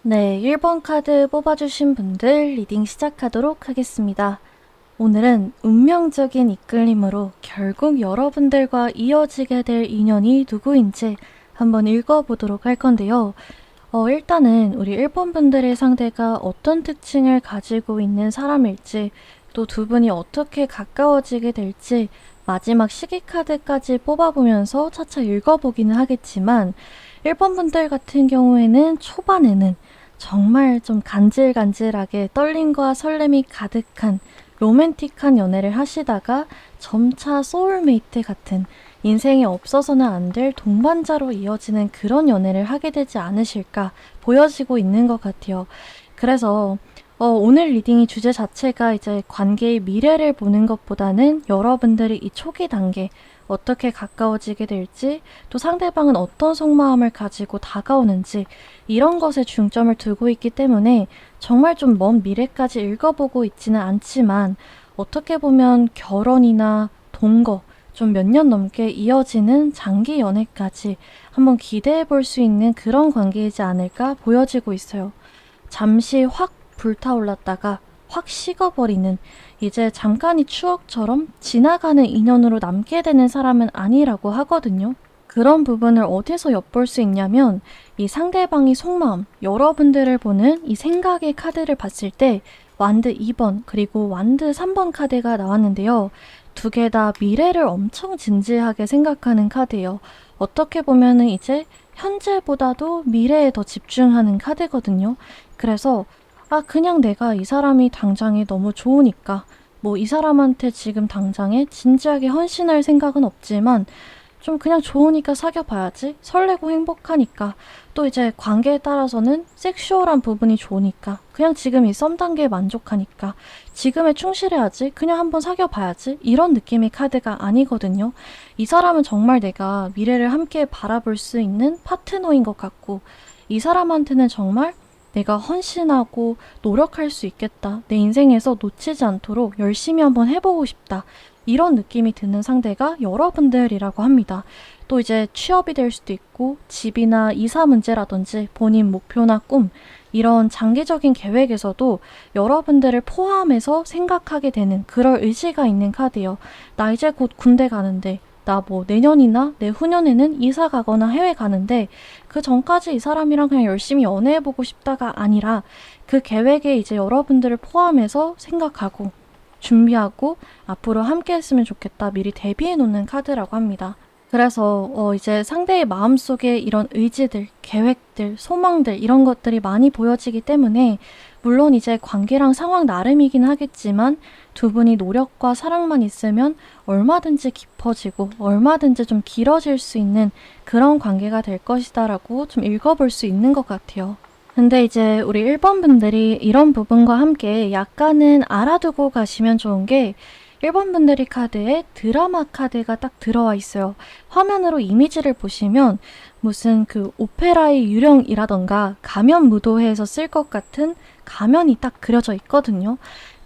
네, 1번 카드 뽑아주신 분들 리딩 시작하도록 하겠습니다. 오늘은 운명적인 이끌림으로 결국 여러분들과 이어지게 될 인연이 누구인지 한번 읽어보도록 할 건데요. 일단은 우리 1번 분들의 상대가 어떤 특징을 가지고 있는 사람일지, 또 두 분이 어떻게 가까워지게 될지 마지막 시기 카드까지 뽑아보면서 차차 읽어보기는 하겠지만 1번 분들 같은 경우에는 초반에는 정말 좀 간질간질하게 떨림과 설렘이 가득한 로맨틱한 연애를 하시다가 점차 소울메이트 같은 인생에 없어서는 안 될 동반자로 이어지는 그런 연애를 하게 되지 않으실까 보여지고 있는 것 같아요. 그래서 오늘 리딩의 주제 자체가 이제 관계의 미래를 보는 것보다는 여러분들이 이 초기 단계 어떻게 가까워지게 될지, 또 상대방은 어떤 속마음을 가지고 다가오는지 이런 것에 중점을 두고 있기 때문에 정말 좀 먼 미래까지 읽어보고 있지는 않지만 어떻게 보면 결혼이나 동거, 좀 몇 년 넘게 이어지는 장기 연애까지 한번 기대해 볼 수 있는 그런 관계이지 않을까 보여지고 있어요. 잠시 확 불타올랐다가 확 식어버리는, 이제 잠깐의 추억처럼 지나가는 인연으로 남게 되는 사람은 아니라고 하거든요. 그런 부분을 어디서 엿볼 수 있냐면 이 상대방의 속마음, 여러분들을 보는 이 생각의 카드를 봤을 때 완드 2번 그리고 완드 3번 카드가 나왔는데요. 두 개 다 미래를 엄청 진지하게 생각하는 카드예요. 어떻게 보면은 이제 현재보다도 미래에 더 집중하는 카드거든요. 그래서 그냥 내가 이 사람이 당장에 너무 좋으니까 뭐 이 사람한테 지금 당장에 진지하게 헌신할 생각은 없지만 좀 그냥 좋으니까 사귀어봐야지, 설레고 행복하니까, 또 이제 관계에 따라서는 섹슈얼한 부분이 좋으니까, 그냥 지금 이 썸 단계에 만족하니까 지금에 충실해야지, 그냥 한번 사귀어봐야지, 이런 느낌의 카드가 아니거든요. 이 사람은 정말 내가 미래를 함께 바라볼 수 있는 파트너인 것 같고, 이 사람한테는 정말 내가 헌신하고 노력할 수 있겠다, 내 인생에서 놓치지 않도록 열심히 한번 해보고 싶다, 이런 느낌이 드는 상대가 여러분들이라고 합니다. 또 이제 취업이 될 수도 있고 집이나 이사 문제라든지 본인 목표나 꿈, 이런 장기적인 계획에서도 여러분들을 포함해서 생각하게 되는 그럴 의지가 있는 카드예요. 나 이제 곧 군대 가는데, 나 뭐 내년이나 내후년에는 이사 가거나 해외 가는데 그 전까지 이 사람이랑 그냥 열심히 연애해보고 싶다가 아니라 그 계획에 이제 여러분들을 포함해서 생각하고 준비하고 앞으로 함께 했으면 좋겠다 미리 대비해 놓는 카드라고 합니다. 그래서 이제 상대의 마음속에 이런 의지들, 계획들, 소망들 이런 것들이 많이 보여지기 때문에 물론 이제 관계랑 상황 나름이긴 하겠지만 두 분이 노력과 사랑만 있으면 얼마든지 깊어지고 얼마든지 좀 길어질 수 있는 그런 관계가 될 것이다라고 좀 읽어볼 수 있는 것 같아요. 근데 이제 우리 1번 분들이 이런 부분과 함께 약간은 알아두고 가시면 좋은 게 1번 분들이 카드에 드라마 카드가 딱 들어와 있어요. 화면으로 이미지를 보시면 무슨 그 오페라의 유령이라던가 가면 무도회에서 쓸 것 같은 가면이 딱 그려져 있거든요.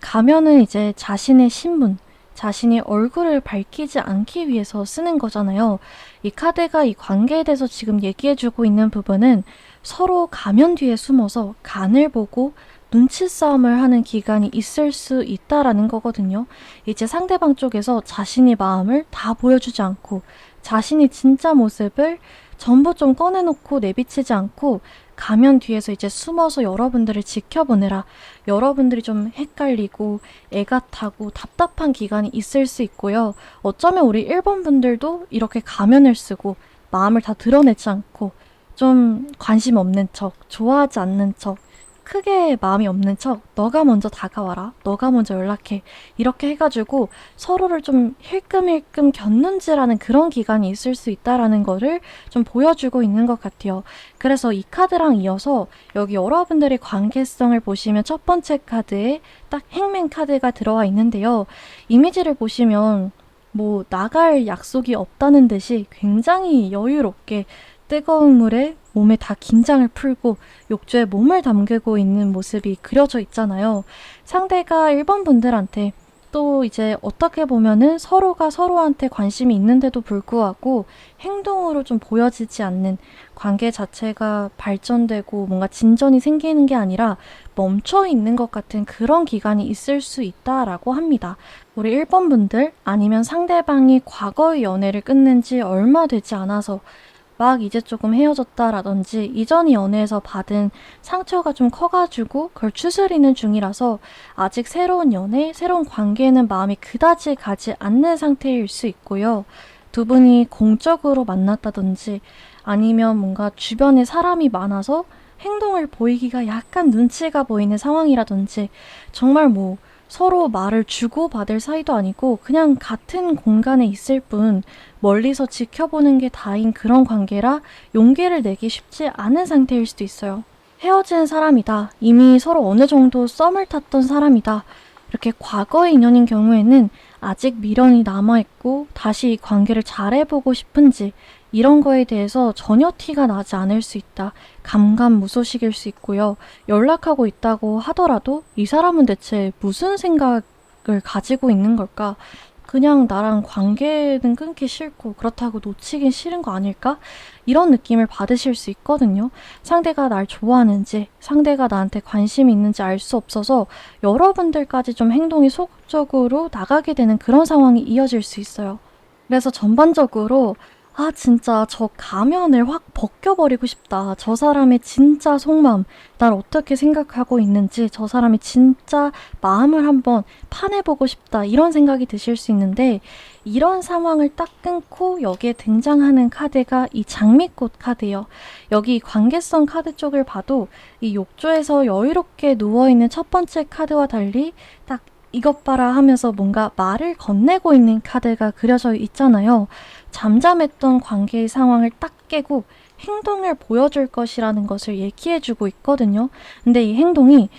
가면은 이제 자신의 신분, 자신이 얼굴을 밝히지 않기 위해서 쓰는 거잖아요. 이 카드가 이 관계에 대해서 지금 얘기해주고 있는 부분은 서로 가면 뒤에 숨어서 간을 보고 눈치 싸움을 하는 기간이 있을 수 있다라는 거거든요. 이제 상대방 쪽에서 자신의 마음을 다 보여주지 않고 자신이 진짜 모습을 전부 좀 꺼내놓고 내비치지 않고 가면 뒤에서 이제 숨어서 여러분들을 지켜보느라 여러분들이 좀 헷갈리고 애가 타고 답답한 기간이 있을 수 있고요. 어쩌면 우리 1번 분들도 이렇게 가면을 쓰고 마음을 다 드러내지 않고 좀 관심 없는 척, 좋아하지 않는 척, 크게 마음이 없는 척, 너가 먼저 다가와라, 너가 먼저 연락해, 이렇게 해가지고 서로를 좀 힐끔힐끔 곁눈질하는 그런 기간이 있을 수 있다라는 거를 좀 보여주고 있는 것 같아요. 그래서 이 카드랑 이어서 여기 여러분들의 관계성을 보시면 첫 번째 카드에 딱 행맨 카드가 들어와 있는데요. 이미지를 보시면 뭐 나갈 약속이 없다는 듯이 굉장히 여유롭게 뜨거운 물에 몸에 다 긴장을 풀고 욕조에 몸을 담그고 있는 모습이 그려져 있잖아요. 상대가 1번 분들한테 또 이제 어떻게 보면은 서로가 서로한테 관심이 있는데도 불구하고 행동으로 좀 보여지지 않는 관계 자체가 발전되고 뭔가 진전이 생기는 게 아니라 멈춰 있는 것 같은 그런 기간이 있을 수 있다라고 합니다. 우리 1번 분들 아니면 상대방이 과거의 연애를 끝낸 지 얼마 되지 않아서 막 이제 조금 헤어졌다라든지 이전 연애에서 받은 상처가 좀 커가지고 그걸 추스리는 중이라서 아직 새로운 연애, 새로운 관계에는 마음이 그다지 가지 않는 상태일 수 있고요. 두 분이 공적으로 만났다든지 아니면 뭔가 주변에 사람이 많아서 행동을 보이기가 약간 눈치가 보이는 상황이라든지 정말 뭐 서로 말을 주고받을 사이도 아니고 그냥 같은 공간에 있을 뿐 멀리서 지켜보는 게 다인 그런 관계라 용기를 내기 쉽지 않은 상태일 수도 있어요. 헤어진 사람이다. 이미 서로 어느 정도 썸을 탔던 사람이다. 이렇게 과거의 인연인 경우에는 아직 미련이 남아있고 다시 이 관계를 잘해보고 싶은지 이런 거에 대해서 전혀 티가 나지 않을 수 있다. 감감무소식일 수 있고요. 연락하고 있다고 하더라도 이 사람은 대체 무슨 생각을 가지고 있는 걸까? 그냥 나랑 관계는 끊기 싫고 그렇다고 놓치긴 싫은 거 아닐까? 이런 느낌을 받으실 수 있거든요. 상대가 날 좋아하는지, 상대가 나한테 관심이 있는지 알 수 없어서 여러분들까지 좀 행동이 소극적으로 나가게 되는 그런 상황이 이어질 수 있어요. 그래서 전반적으로 진짜 저 가면을 확 벗겨버리고 싶다. 저 사람의 진짜 속마음, 날 어떻게 생각하고 있는지 저 사람이 진짜 마음을 한번 파내보고 싶다. 이런 생각이 드실 수 있는데 이런 상황을 딱 끊고 여기에 등장하는 카드가 이 장미꽃 카드예요. 여기 관계성 카드 쪽을 봐도 이 욕조에서 여유롭게 누워있는 첫 번째 카드와 달리 딱 이것 봐라 하면서 뭔가 말을 건네고 있는 카드가 그려져 있잖아요. 잠잠했던 관계의 상황을 딱 깨고 행동을 보여줄 것이라는 것을 얘기해주고 있거든요. 근데 이 행동이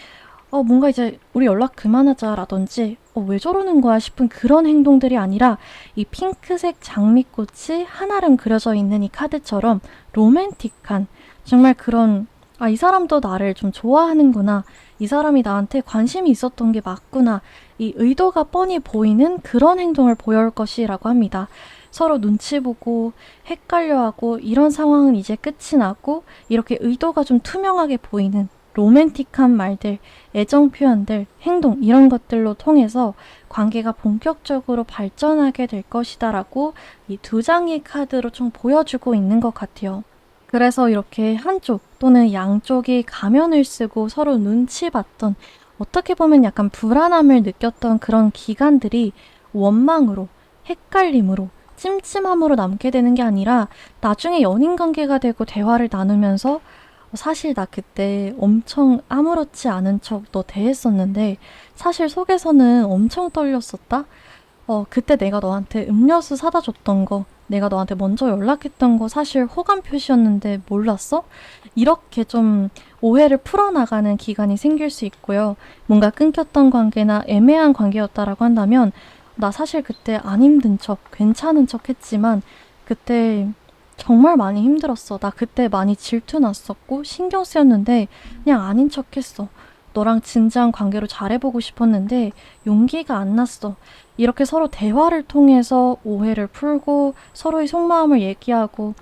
뭔가 이제 우리 연락 그만하자라든지 왜 저러는 거야 싶은 그런 행동들이 아니라 이 핑크색 장미꽃이 한아름 그려져 있는 이 카드처럼 로맨틱한 정말 그런 이 사람도 나를 좀 좋아하는구나. 이 사람이 나한테 관심이 있었던 게 맞구나. 이 의도가 뻔히 보이는 그런 행동을 보여올 것이라고 합니다. 서로 눈치 보고 헷갈려하고 이런 상황은 이제 끝이 나고 이렇게 의도가 좀 투명하게 보이는 로맨틱한 말들, 애정 표현들, 행동 이런 것들로 통해서 관계가 본격적으로 발전하게 될 것이다라고 이 두 장의 카드로 좀 보여주고 있는 것 같아요. 그래서 이렇게 한쪽 또는 양쪽이 가면을 쓰고 서로 눈치 봤던 어떻게 보면 약간 불안함을 느꼈던 그런 기간들이 원망으로, 헷갈림으로, 찜찜함으로 남게 되는 게 아니라 나중에 연인 관계가 되고 대화를 나누면서 사실 나 그때 엄청 아무렇지 않은 척 너 대했었는데 사실 속에서는 엄청 떨렸었다? 그때 내가 너한테 음료수 사다 줬던 거, 내가 너한테 먼저 연락했던 거 사실 호감 표시였는데 몰랐어? 이렇게 좀 오해를 풀어나가는 기간이 생길 수 있고요. 뭔가 끊겼던 관계나 애매한 관계였다라고 한다면 나 사실 그때 안 힘든 척, 괜찮은 척 했지만 그때 정말 많이 힘들었어. 나 그때 많이 질투 났었고 신경 쓰였는데 그냥 아닌 척 했어. 너랑 진지한 관계로 잘해보고 싶었는데 용기가 안 났어. 이렇게 서로 대화를 통해서 오해를 풀고 서로의 속마음을 얘기하고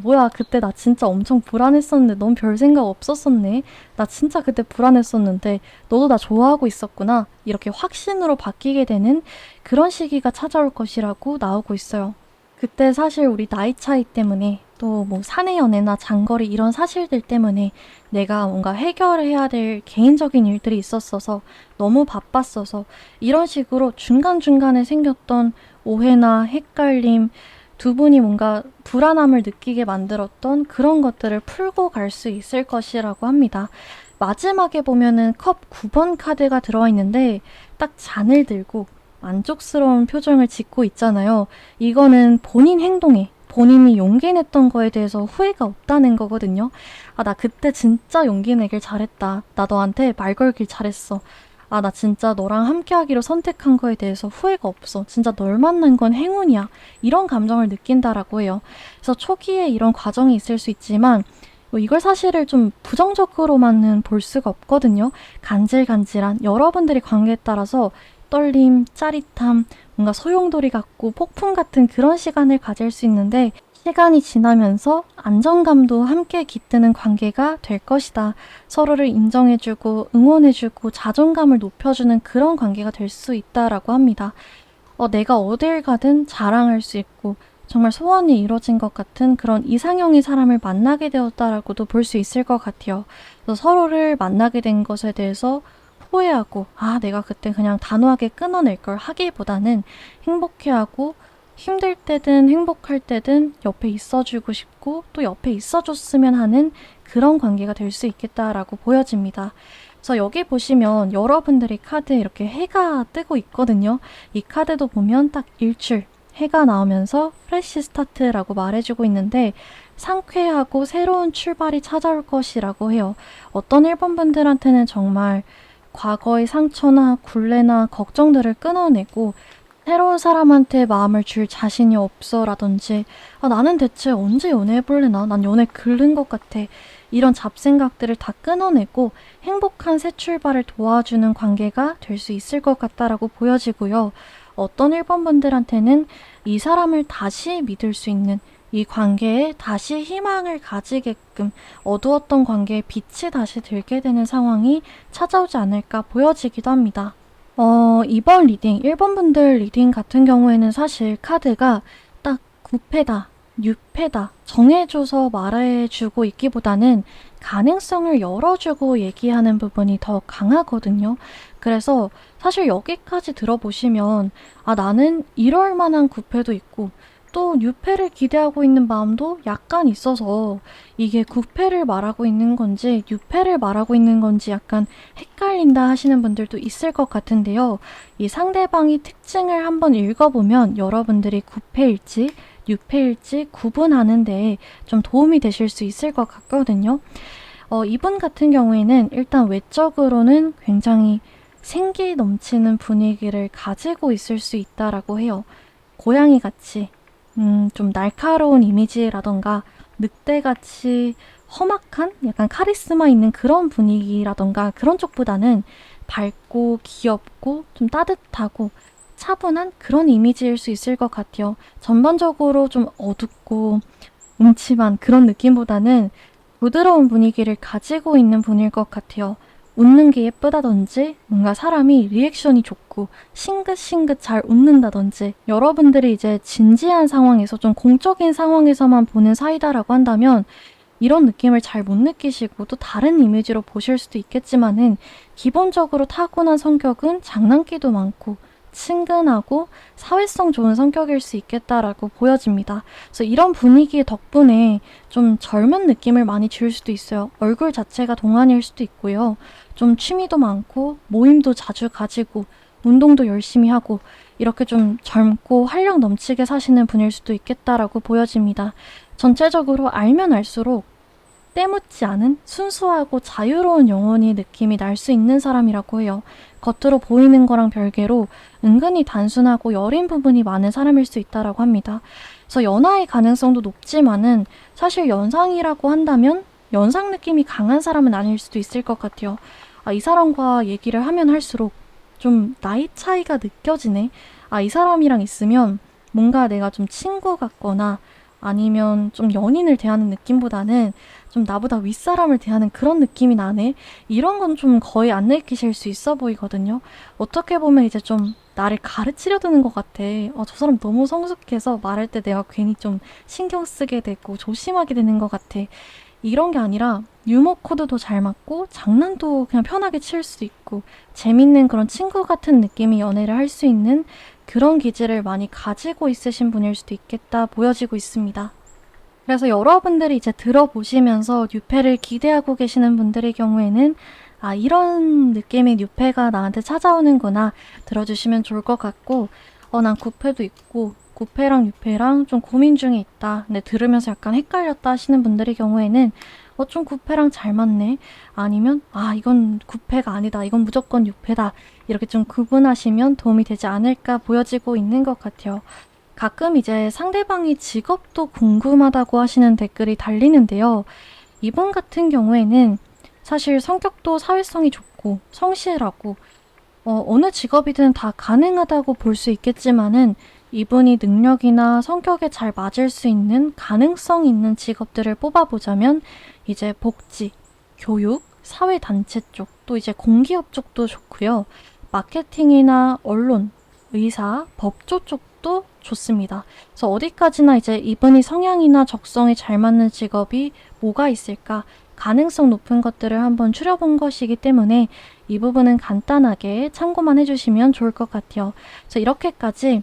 뭐야 그때 나 진짜 엄청 불안했었는데 넌 별 생각 없었었네. 나 진짜 그때 불안했었는데 너도 나 좋아하고 있었구나. 이렇게 확신으로 바뀌게 되는 그런 시기가 찾아올 것이라고 나오고 있어요. 그때 사실 우리 나이 차이 때문에 또 뭐 사내 연애나 장거리 이런 사실들 때문에 내가 뭔가 해결해야 될 개인적인 일들이 있었어서 너무 바빴어서 이런 식으로 중간중간에 생겼던 오해나 헷갈림, 두 분이 뭔가 불안함을 느끼게 만들었던 그런 것들을 풀고 갈 수 있을 것이라고 합니다. 마지막에 보면은 컵 9번 카드가 들어와 있는데 딱 잔을 들고 만족스러운 표정을 짓고 있잖아요. 이거는 본인 행동에 본인이 용기 냈던 거에 대해서 후회가 없다는 거거든요. 나 그때 진짜 용기 내길 잘했다. 나 너한테 말 걸길 잘했어. 나 진짜 너랑 함께 하기로 선택한 거에 대해서 후회가 없어. 진짜 널 만난 건 행운이야. 이런 감정을 느낀다라고 해요. 그래서 초기에 이런 과정이 있을 수 있지만 이걸 사실을 좀 부정적으로만은 볼 수가 없거든요. 간질간질한 여러분들의 관계에 따라서 떨림, 짜릿함, 뭔가 소용돌이 같고 폭풍 같은 그런 시간을 가질 수 있는데 시간이 지나면서 안정감도 함께 깃드는 관계가 될 것이다. 서로를 인정해주고 응원해주고 자존감을 높여주는 그런 관계가 될 수 있다라고 합니다. 내가 어딜 가든 자랑할 수 있고 정말 소원이 이루어진 것 같은 그런 이상형의 사람을 만나게 되었다라고도 볼 수 있을 것 같아요. 그래서 서로를 만나게 된 것에 대해서 후회하고 내가 그때 그냥 단호하게 끊어낼 걸 하기보다는 행복해하고 힘들 때든 행복할 때든 옆에 있어주고 싶고 또 옆에 있어줬으면 하는 그런 관계가 될 수 있겠다라고 보여집니다. 그래서 여기 보시면 여러분들이 카드에 이렇게 해가 뜨고 있거든요. 이 카드도 보면 딱 일출, 해가 나오면서 프레시 스타트라고 말해주고 있는데 상쾌하고 새로운 출발이 찾아올 것이라고 해요. 어떤 1번 분들한테는 정말 과거의 상처나 굴레나 걱정들을 끊어내고 새로운 사람한테 마음을 줄 자신이 없어라든지 나는 대체 언제 연애해볼래나? 난 연애 글른 것 같아. 이런 잡생각들을 다 끊어내고 행복한 새 출발을 도와주는 관계가 될 수 있을 것 같다라고 보여지고요. 어떤 1번 분들한테는 이 사람을 다시 믿을 수 있는 이 관계에 다시 희망을 가지게끔 어두웠던 관계에 빛이 다시 들게 되는 상황이 찾아오지 않을까 보여지기도 합니다. 이번 리딩, 1번 분들 리딩 같은 경우에는 사실 카드가 딱 9패다, 6패다 정해줘서 말해주고 있기보다는 가능성을 열어주고 얘기하는 부분이 더 강하거든요. 그래서 사실 여기까지 들어보시면 나는 이럴 만한 9패도 있고 또 6패를 기대하고 있는 마음도 약간 있어서 이게 9패를 말하고 있는 건지 6패를 말하고 있는 건지 약간 헷갈린다 하시는 분들도 있을 것 같은데요. 이 상대방이 특징을 한번 읽어보면 여러분들이 9패일지 6패일지 구분하는데 좀 도움이 되실 수 있을 것 같거든요. 이분 같은 경우에는 일단 외적으로는 굉장히 생기 넘치는 분위기를 가지고 있을 수 있다라고 해요. 고양이같이 좀 날카로운 이미지라던가 늑대같이 험악한 약간 카리스마 있는 그런 분위기라던가 그런 쪽보다는 밝고 귀엽고 좀 따뜻하고 차분한 그런 이미지일 수 있을 것 같아요. 전반적으로 좀 어둡고 음침한 그런 느낌보다는 부드러운 분위기를 가지고 있는 분일 것 같아요. 웃는 게 예쁘다든지 뭔가 사람이 리액션이 좋고 싱긋싱긋 잘 웃는다든지 여러분들이 이제 진지한 상황에서 좀 공적인 상황에서만 보는 사이다라고 한다면 이런 느낌을 잘 못 느끼시고 또 다른 이미지로 보실 수도 있겠지만은 기본적으로 타고난 성격은 장난기도 많고 친근하고 사회성 좋은 성격일 수 있겠다라고 보여집니다. 그래서 이런 분위기 덕분에 좀 젊은 느낌을 많이 줄 수도 있어요. 얼굴 자체가 동안일 수도 있고요. 좀 취미도 많고 모임도 자주 가지고 운동도 열심히 하고 이렇게 좀 젊고 활력 넘치게 사시는 분일 수도 있겠다라고 보여집니다. 전체적으로 알면 알수록 때묻지 않은 순수하고 자유로운 영혼이 느낌이 날 수 있는 사람이라고 해요. 겉으로 보이는 거랑 별개로 은근히 단순하고 여린 부분이 많은 사람일 수 있다라고 합니다. 그래서 연하의 가능성도 높지만은 사실 연상이라고 한다면 연상 느낌이 강한 사람은 아닐 수도 있을 것 같아요. 이 사람과 얘기를 하면 할수록 좀 나이 차이가 느껴지네. 이 사람이랑 있으면 뭔가 내가 좀 친구 같거나 아니면 좀 연인을 대하는 느낌보다는 좀 나보다 윗사람을 대하는 그런 느낌이 나네. 이런 건 좀 거의 안 느끼실 수 있어 보이거든요. 어떻게 보면 이제 좀 나를 가르치려 드는 것 같아. 저 사람 너무 성숙해서 말할 때 내가 괜히 좀 신경 쓰게 되고 조심하게 되는 것 같아. 이런 게 아니라 유머 코드도 잘 맞고 장난도 그냥 편하게 칠 수 있고 재밌는 그런 친구 같은 느낌의 연애를 할 수 있는 그런 기질을 많이 가지고 있으신 분일 수도 있겠다 보여지고 있습니다. 그래서 여러분들이 이제 들어보시면서 뉴페를 기대하고 계시는 분들의 경우에는 이런 느낌의 뉴페가 나한테 찾아오는구나 들어주시면 좋을 것 같고 난 9패도 있고 9패랑 6패랑 좀 고민 중에 있다. 근데 들으면서 약간 헷갈렸다 하시는 분들의 경우에는 좀 9패랑 잘 맞네. 아니면 이건 9패가 아니다. 이건 무조건 6패다. 이렇게 좀 구분하시면 도움이 되지 않을까 보여지고 있는 것 같아요. 가끔 이제 상대방이 직업도 궁금하다고 하시는 댓글이 달리는데요. 이분 같은 경우에는 사실 성격도 사회성이 좋고 성실하고 어느 직업이든 다 가능하다고 볼 수 있겠지만은 이분이 능력이나 성격에 잘 맞을 수 있는 가능성 있는 직업들을 뽑아보자면 이제 복지, 교육, 사회단체 쪽, 또 이제 공기업 쪽도 좋고요. 마케팅이나 언론, 의사, 법조 쪽도 좋습니다. 그래서 어디까지나 이제 이분이 성향이나 적성에 잘 맞는 직업이 뭐가 있을까? 가능성 높은 것들을 한번 추려본 것이기 때문에 이 부분은 간단하게 참고만 해주시면 좋을 것 같아요. 그래서 이렇게까지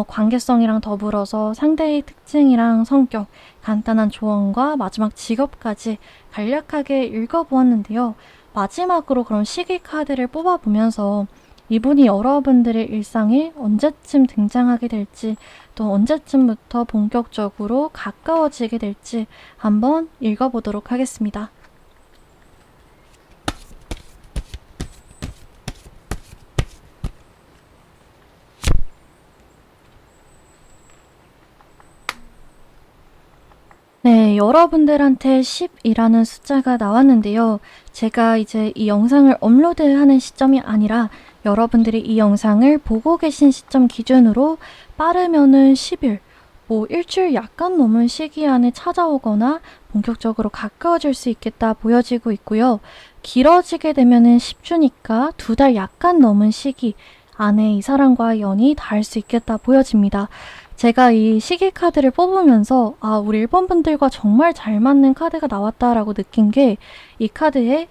관계성이랑 더불어서 상대의 특징이랑 성격, 간단한 조언과 마지막 직업까지 간략하게 읽어보았는데요. 마지막으로 그럼 시기 카드를 뽑아보면서 이분이 여러분들의 일상에 언제쯤 등장하게 될지, 또 언제쯤부터 본격적으로 가까워지게 될지 한번 읽어보도록 하겠습니다. 네, 여러분들한테 10이라는 숫자가 나왔는데요. 제가 이제 이 영상을 업로드하는 시점이 아니라 여러분들이 이 영상을 보고 계신 시점 기준으로 빠르면은 10일, 뭐 일주일 약간 넘은 시기 안에 찾아오거나 본격적으로 가까워질 수 있겠다 보여지고 있고요. 길어지게 되면은 10주니까 2달 약간 넘은 시기 안에 이 사람과의 연이 닿을 수 있겠다 보여집니다. 제가 이 시계 카드를 뽑으면서 우리 1번 분들과 정말 잘 맞는 카드가 나왔다라고 느낀 게 이 카드에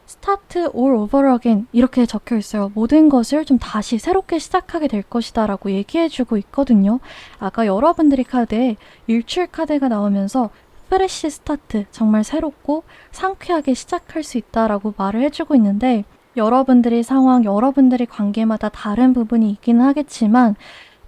Start all over again 이렇게 적혀 있어요. 모든 것을 좀 다시 새롭게 시작하게 될 것이다 라고 얘기해주고 있거든요. 아까 여러분들이 카드에 일출 카드가 나오면서 프레시 스타트, 정말 새롭고 상쾌하게 시작할 수 있다라고 말을 해주고 있는데 여러분들의 상황, 여러분들의 관계마다 다른 부분이 있기는 하겠지만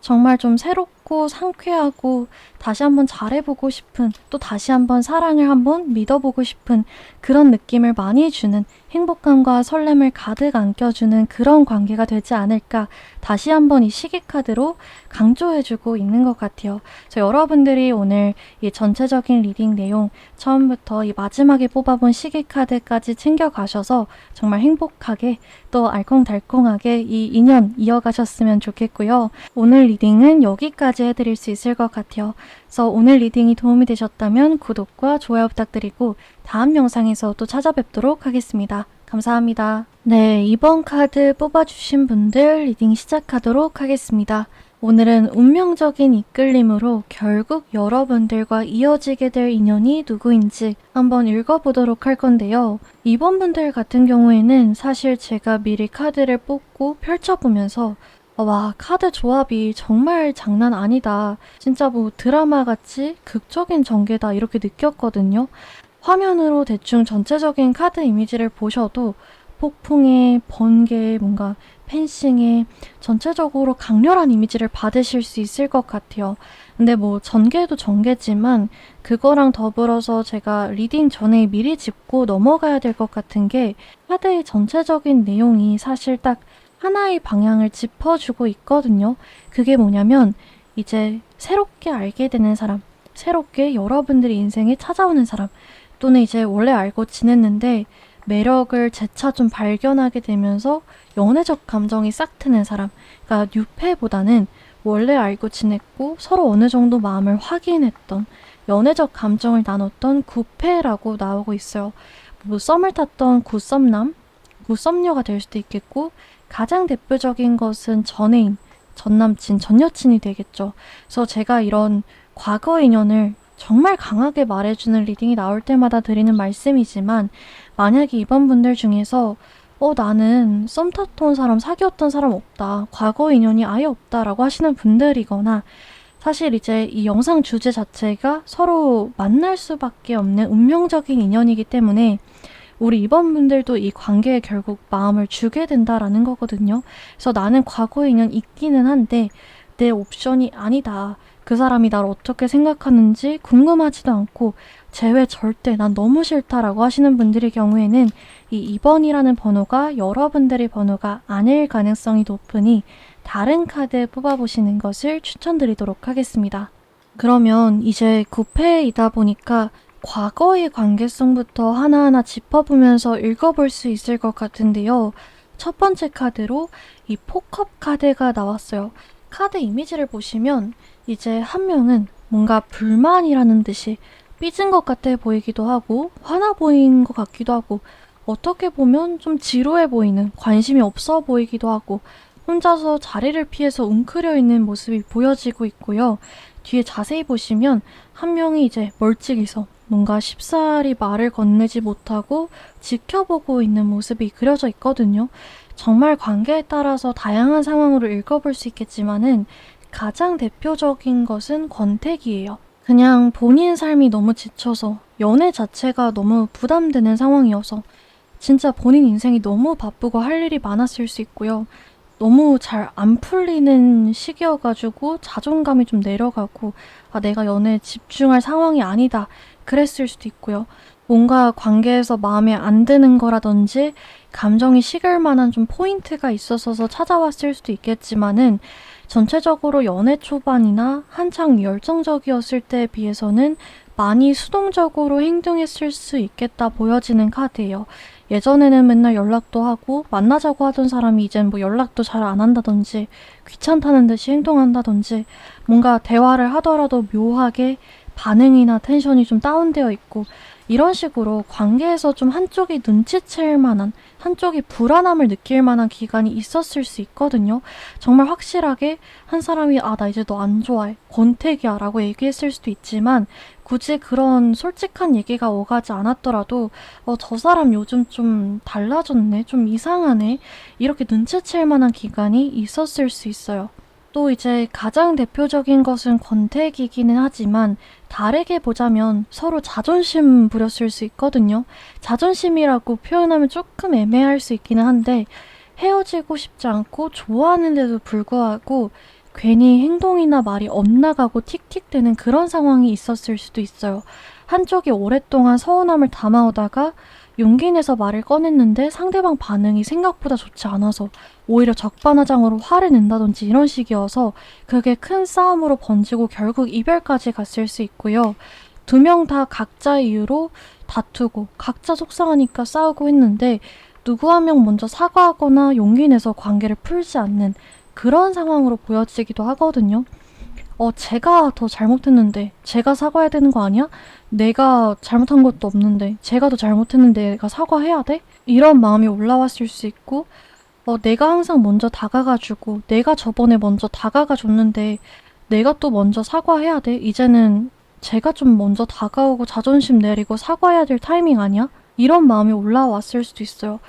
정말 좀 새롭고 상쾌하고 다시 한번 잘해보고 싶은, 또 다시 한번 사랑을 한번 믿어보고 싶은 그런 느낌을 많이 주는, 행복감과 설렘을 가득 안겨주는 그런 관계가 되지 않을까 다시 한번 이 시기 카드로 강조해주고 있는 것 같아요. 그래서 여러분들이 오늘 이 전체적인 리딩 내용 처음부터 이 마지막에 뽑아본 시기 카드까지 챙겨가셔서 정말 행복하게 또 알콩달콩하게 이 인연 이어가셨으면 좋겠고요. 오늘 리딩은 여기까지 해드릴 수 있을 것 같아요. 그래서 오늘 리딩이 도움이 되셨다면 구독과 좋아요 부탁드리고 다음 영상에서 또 찾아뵙도록 하겠습니다. 감사합니다. 네, 이번 카드 뽑아주신 분들 리딩 시작하도록 하겠습니다. 오늘은 운명적인 이끌림으로 결국 여러분들과 이어지게 될 인연이 누구인지 한번 읽어보도록 할 건데요. 이번 분들 같은 경우에는 사실 제가 미리 카드를 뽑고 펼쳐보면서 와, 카드 조합이 정말 장난 아니다. 진짜 뭐 드라마같이 극적인 전개다 이렇게 느꼈거든요. 화면으로 대충 전체적인 카드 이미지를 보셔도 폭풍에, 번개에, 뭔가 펜싱에 전체적으로 강렬한 이미지를 받으실 수 있을 것 같아요. 근데 뭐 전개도 전개지만 그거랑 더불어서 제가 리딩 전에 미리 짚고 넘어가야 될 것 같은 게 카드의 전체적인 내용이 사실 딱 하나의 방향을 짚어주고 있거든요. 그게 뭐냐면 이제 새롭게 알게 되는 사람, 새롭게 여러분들의 인생에 찾아오는 사람, 또는 이제 원래 알고 지냈는데 매력을 재차 좀 발견하게 되면서 연애적 감정이 싹 트는 사람. 그러니까 뉴페보다는 원래 알고 지냈고 서로 어느 정도 마음을 확인했던 연애적 감정을 나눴던 구페라고 나오고 있어요. 뭐 썸을 탔던 구썸남, 구썸녀가 될 수도 있겠고 가장 대표적인 것은 전애인, 전남친, 전여친이 되겠죠. 그래서 제가 이런 과거 인연을 정말 강하게 말해주는 리딩이 나올 때마다 드리는 말씀이지만 만약에 이번 분들 중에서 나는 썸 탔던 사람, 사귀었던 사람 없다. 과거 인연이 아예 없다라고 하시는 분들이거나 사실 이제 이 영상 주제 자체가 서로 만날 수밖에 없는 운명적인 인연이기 때문에 우리 이번 분들도 이 관계에 결국 마음을 주게 된다라는 거거든요. 그래서 나는 과거 인연 있기는 한데 내 옵션이 아니다. 그 사람이 나를 어떻게 생각하는지 궁금하지도 않고 제외 절대 난 너무 싫다라고 하시는 분들의 경우에는 이 2번이라는 번호가 여러분들의 번호가 아닐 가능성이 높으니 다른 카드 뽑아보시는 것을 추천드리도록 하겠습니다. 그러면 이제 9패이다 보니까 과거의 관계성부터 하나하나 짚어보면서 읽어볼 수 있을 것 같은데요. 첫 번째 카드로 이 포컵 카드가 나왔어요. 카드 이미지를 보시면 이제 한 명은 뭔가 불만이라는 듯이 삐진 것 같아 보이기도 하고 화나 보이는 것 같기도 하고 어떻게 보면 좀 지루해 보이는, 관심이 없어 보이기도 하고 혼자서 자리를 피해서 웅크려 있는 모습이 보여지고 있고요. 뒤에 자세히 보시면 한 명이 이제 멀찍이서 뭔가 쉽사리 말을 건네지 못하고 지켜보고 있는 모습이 그려져 있거든요. 정말 관계에 따라서 다양한 상황으로 읽어볼 수 있겠지만은 가장 대표적인 것은 권태기예요. 그냥 본인 삶이 너무 지쳐서 연애 자체가 너무 부담되는 상황이어서 진짜 본인 인생이 너무 바쁘고 할 일이 많았을 수 있고요. 너무 잘 안 풀리는 시기여가지고 자존감이 좀 내려가고 내가 연애에 집중할 상황이 아니다 그랬을 수도 있고요. 뭔가 관계에서 마음에 안 드는 거라든지 감정이 식을 만한 좀 포인트가 있어서 찾아왔을 수도 있겠지만은 전체적으로 연애 초반이나 한창 열정적이었을 때에 비해서는 많이 수동적으로 행동했을 수 있겠다 보여지는 카드예요. 예전에는 맨날 연락도 하고 만나자고 하던 사람이 이젠 뭐 연락도 잘 안 한다든지 귀찮다는 듯이 행동한다든지 뭔가 대화를 하더라도 묘하게 반응이나 텐션이 좀 다운되어 있고 이런 식으로 관계에서 좀 한쪽이 눈치챌 만한, 한쪽이 불안함을 느낄 만한 기간이 있었을 수 있거든요. 정말 확실하게 한 사람이 나 이제 너 안 좋아해, 권태기야 라고 얘기했을 수도 있지만 굳이 그런 솔직한 얘기가 오가지 않았더라도 저 사람 요즘 좀 달라졌네, 좀 이상하네 이렇게 눈치챌 만한 기간이 있었을 수 있어요. 또 이제 가장 대표적인 것은 권태기이기는 하지만 다르게 보자면 서로 자존심 부렸을 수 있거든요. 자존심이라고 표현하면 조금 애매할 수 있기는 한데 헤어지고 싶지 않고 좋아하는데도 불구하고 괜히 행동이나 말이 엇나가고 틱틱대는 그런 상황이 있었을 수도 있어요. 한쪽이 오랫동안 서운함을 담아오다가 용기 내서 말을 꺼냈는데 상대방 반응이 생각보다 좋지 않아서 오히려 적반하장으로 화를 낸다든지 이런 식이어서 그게 큰 싸움으로 번지고 결국 이별까지 갔을 수 있고요. 두 명 다 각자의 이유로 다투고 각자 속상하니까 싸우고 했는데 누구 한 명 먼저 사과하거나 용기 내서 관계를 풀지 않는 그런 상황으로 보여지기도 하거든요. 제가 더 잘못했는데 제가 사과해야 되는 거 아니야? 내가 잘못한 것도 없는데 제가 더 잘못했는데 내가 사과해야 돼? 이런 마음이 올라왔을 수 있고 내가 항상 먼저 다가가주고 내가 저번에 먼저 다가가 줬는데 내가 또 먼저 사과해야 돼? 이제는 제가 좀 먼저 다가오고 자존심 내리고 사과해야 될 타이밍 아니야? 이런 마음이 올라왔을 수도 있어요.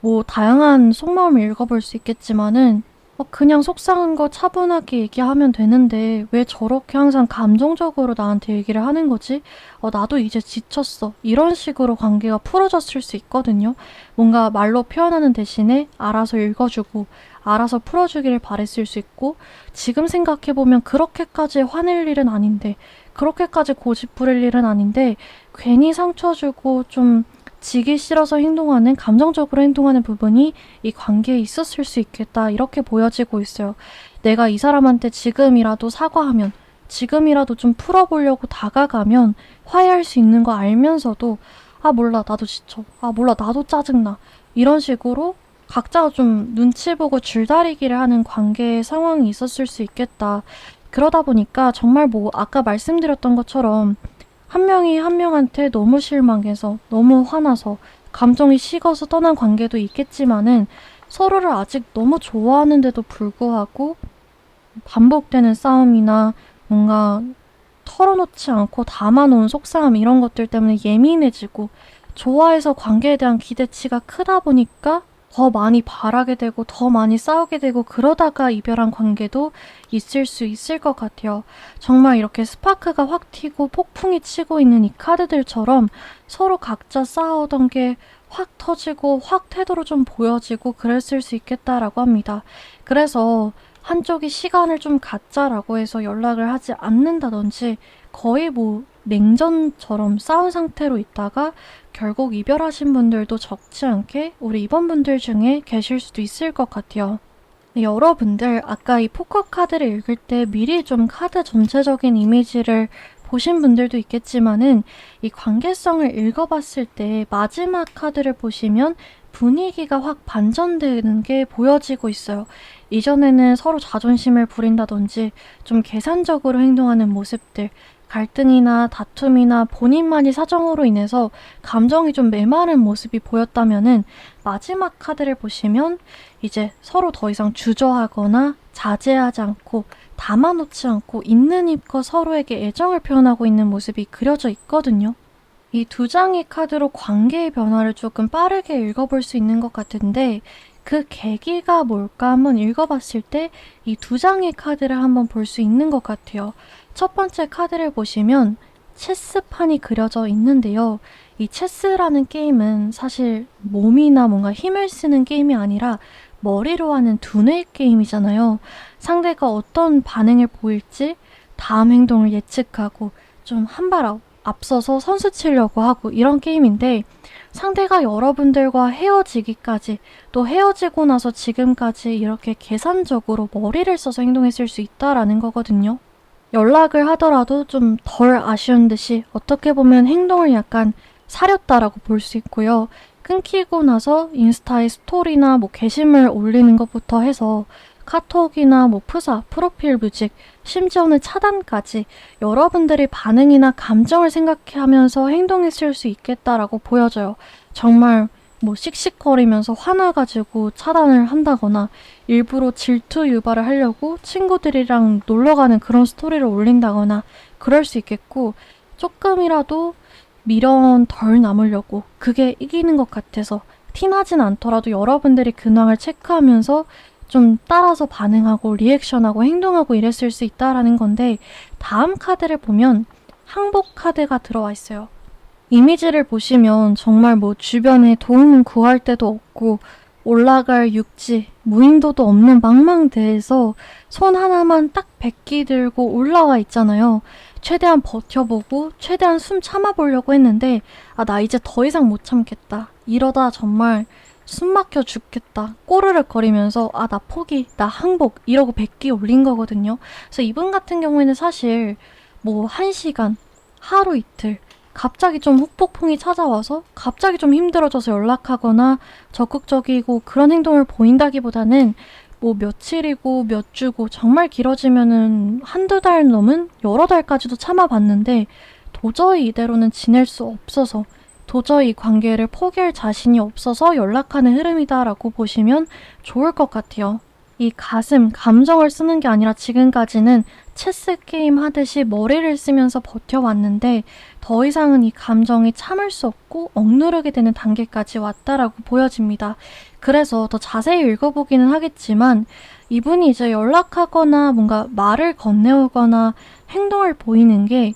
뭐 다양한 속마음을 읽어볼 수 있겠지만은 그냥 속상한 거 차분하게 얘기하면 되는데 왜 저렇게 항상 감정적으로 나한테 얘기를 하는 거지? 나도 이제 지쳤어. 이런 식으로 관계가 풀어졌을 수 있거든요. 뭔가 말로 표현하는 대신에 알아서 읽어주고 알아서 풀어주기를 바랬을 수 있고 지금 생각해보면 그렇게까지 화낼 일은 아닌데 그렇게까지 고집 부릴 일은 아닌데 괜히 상처 주고 좀 지기 싫어서 행동하는, 감정적으로 행동하는 부분이 이 관계에 있었을 수 있겠다 이렇게 보여지고 있어요. 내가 이 사람한테 지금이라도 사과하면, 지금이라도 좀 풀어보려고 다가가면 화해할 수 있는 거 알면서도 몰라 나도 지쳐, 몰라 나도 짜증나 이런 식으로 각자가 좀 눈치 보고 줄다리기를 하는 관계의 상황이 있었을 수 있겠다. 그러다 보니까 정말 뭐 아까 말씀드렸던 것처럼 한 명이 한 명한테 너무 실망해서 너무 화나서 감정이 식어서 떠난 관계도 있겠지만은 서로를 아직 너무 좋아하는데도 불구하고 반복되는 싸움이나 뭔가 털어놓지 않고 담아놓은 속상함 이런 것들 때문에 예민해지고 좋아해서 관계에 대한 기대치가 크다 보니까 더 많이 바라게 되고 더 많이 싸우게 되고 그러다가 이별한 관계도 있을 수 있을 것 같아요. 정말 이렇게 스파크가 확 튀고 폭풍이 치고 있는 이 카드들처럼 서로 각자 싸우던 게 확 터지고 확 태도로 좀 보여지고 그랬을 수 있겠다라고 합니다. 그래서 한쪽이 시간을 좀 갖자라고 해서 연락을 하지 않는다든지 거의 뭐 냉전처럼 싸운 상태로 있다가 결국 이별하신 분들도 적지 않게 우리 이번분들 중에 계실 수도 있을 것 같아요. 여러분들 아까 이 포커 카드를 읽을 때 미리 좀 카드 전체적인 이미지를 보신 분들도 있겠지만은 이 관계성을 읽어봤을 때 마지막 카드를 보시면 분위기가 확 반전되는 게 보여지고 있어요. 이전에는 서로 자존심을 부린다든지 좀 계산적으로 행동하는 모습들, 갈등이나 다툼이나 본인만이 사정으로 인해서 감정이 좀 메마른 모습이 보였다면은 마지막 카드를 보시면 이제 서로 더 이상 주저하거나 자제하지 않고 담아놓지 않고 있는 힘껏 서로에게 애정을 표현하고 있는 모습이 그려져 있거든요. 이 두 장의 카드로 관계의 변화를 조금 빠르게 읽어볼 수 있는 것 같은데 그 계기가 뭘까 한번 읽어봤을 때 이 두 장의 카드를 한번 볼 수 있는 것 같아요. 첫 번째 카드를 보시면 체스판이 그려져 있는데요. 이 체스라는 게임은 사실 몸이나 뭔가 힘을 쓰는 게임이 아니라 머리로 하는 두뇌 게임이잖아요. 상대가 어떤 반응을 보일지 다음 행동을 예측하고 좀 한 발 앞서서 선수 치려고 하고 이런 게임인데 상대가 여러분들과 헤어지기까지 또 헤어지고 나서 지금까지 이렇게 계산적으로 머리를 써서 행동했을 수 있다라는 거거든요. 연락을 하더라도 좀 덜 아쉬운 듯이 어떻게 보면 행동을 약간 사렸다라고 볼 수 있고요. 끊기고 나서 인스타에 스토리나 뭐 게시물 올리는 것부터 해서 카톡이나 뭐 프사, 프로필 뮤직, 심지어는 차단까지 여러분들의 반응이나 감정을 생각하면서 행동했을 수 있겠다라고 보여져요. 정말 뭐 씩씩거리면서 화나가지고 차단을 한다거나 일부러 질투 유발을 하려고 친구들이랑 놀러가는 그런 스토리를 올린다거나 그럴 수 있겠고 조금이라도 미련 덜 남으려고 그게 이기는 것 같아서 티나진 않더라도 여러분들이 근황을 체크하면서 좀 따라서 반응하고 리액션하고 행동하고 이랬을 수 있다라는 건데 다음 카드를 보면 항복 카드가 들어와 있어요. 이미지를 보시면 정말 뭐 주변에 도움을 구할 데도 없고 올라갈 육지, 무인도도 없는 망망대해서 손 하나만 딱 백기 들고 올라와 있잖아요. 최대한 버텨보고 최대한 숨 참아보려고 했는데 나 이제 더 이상 못 참겠다. 이러다 정말 숨 막혀 죽겠다. 꼬르륵 거리면서 나 포기, 나 항복 이러고 백기 올린 거거든요. 그래서 이분 같은 경우에는 사실 뭐 1시간, 하루 이틀 갑자기 좀 후폭풍이 찾아와서 갑자기 좀 힘들어져서 연락하거나 적극적이고 그런 행동을 보인다기보다는 뭐 며칠이고 몇 주고 정말 길어지면은 한두 달 넘은 여러 달까지도 참아봤는데 도저히 이대로는 지낼 수 없어서 도저히 이 관계를 포기할 자신이 없어서 연락하는 흐름이다라고 보시면 좋을 것 같아요. 이 감정을 쓰는 게 아니라 지금까지는 체스 게임 하듯이 머리를 쓰면서 버텨왔는데 더 이상은 이 감정이 참을 수 없고 억누르게 되는 단계까지 왔다라고 보여집니다. 그래서 더 자세히 읽어보기는 하겠지만 이분이 이제 연락하거나 뭔가 말을 건네오거나 행동을 보이는 게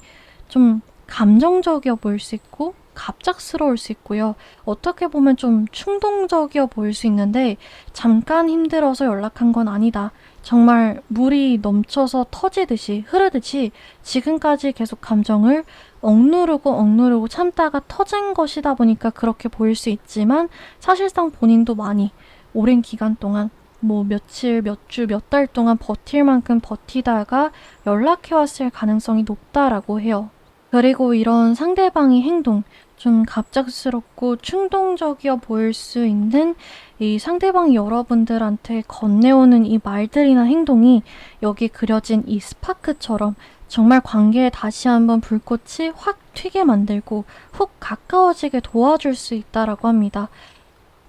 좀 감정적이어 보일 수 있고 갑작스러울 수 있고요. 어떻게 보면 좀 충동적이어 보일 수 있는데 잠깐 힘들어서 연락한 건 아니다. 정말 물이 넘쳐서 터지듯이 흐르듯이 지금까지 계속 감정을 억누르고 참다가 터진 것이다 보니까 그렇게 보일 수 있지만 사실상 본인도 많이 오랜 기간 동안 뭐 며칠, 몇 주, 몇 달 동안 버틸 만큼 버티다가 연락해왔을 가능성이 높다라고 해요. 그리고 이런 상대방의 행동, 좀 갑작스럽고 충동적이어 보일 수 있는 이 상대방이 여러분들한테 건네오는 이 말들이나 행동이 여기 그려진 이 스파크처럼 정말 관계에 다시 한번 불꽃이 확 튀게 만들고 훅 가까워지게 도와줄 수 있다라고 합니다.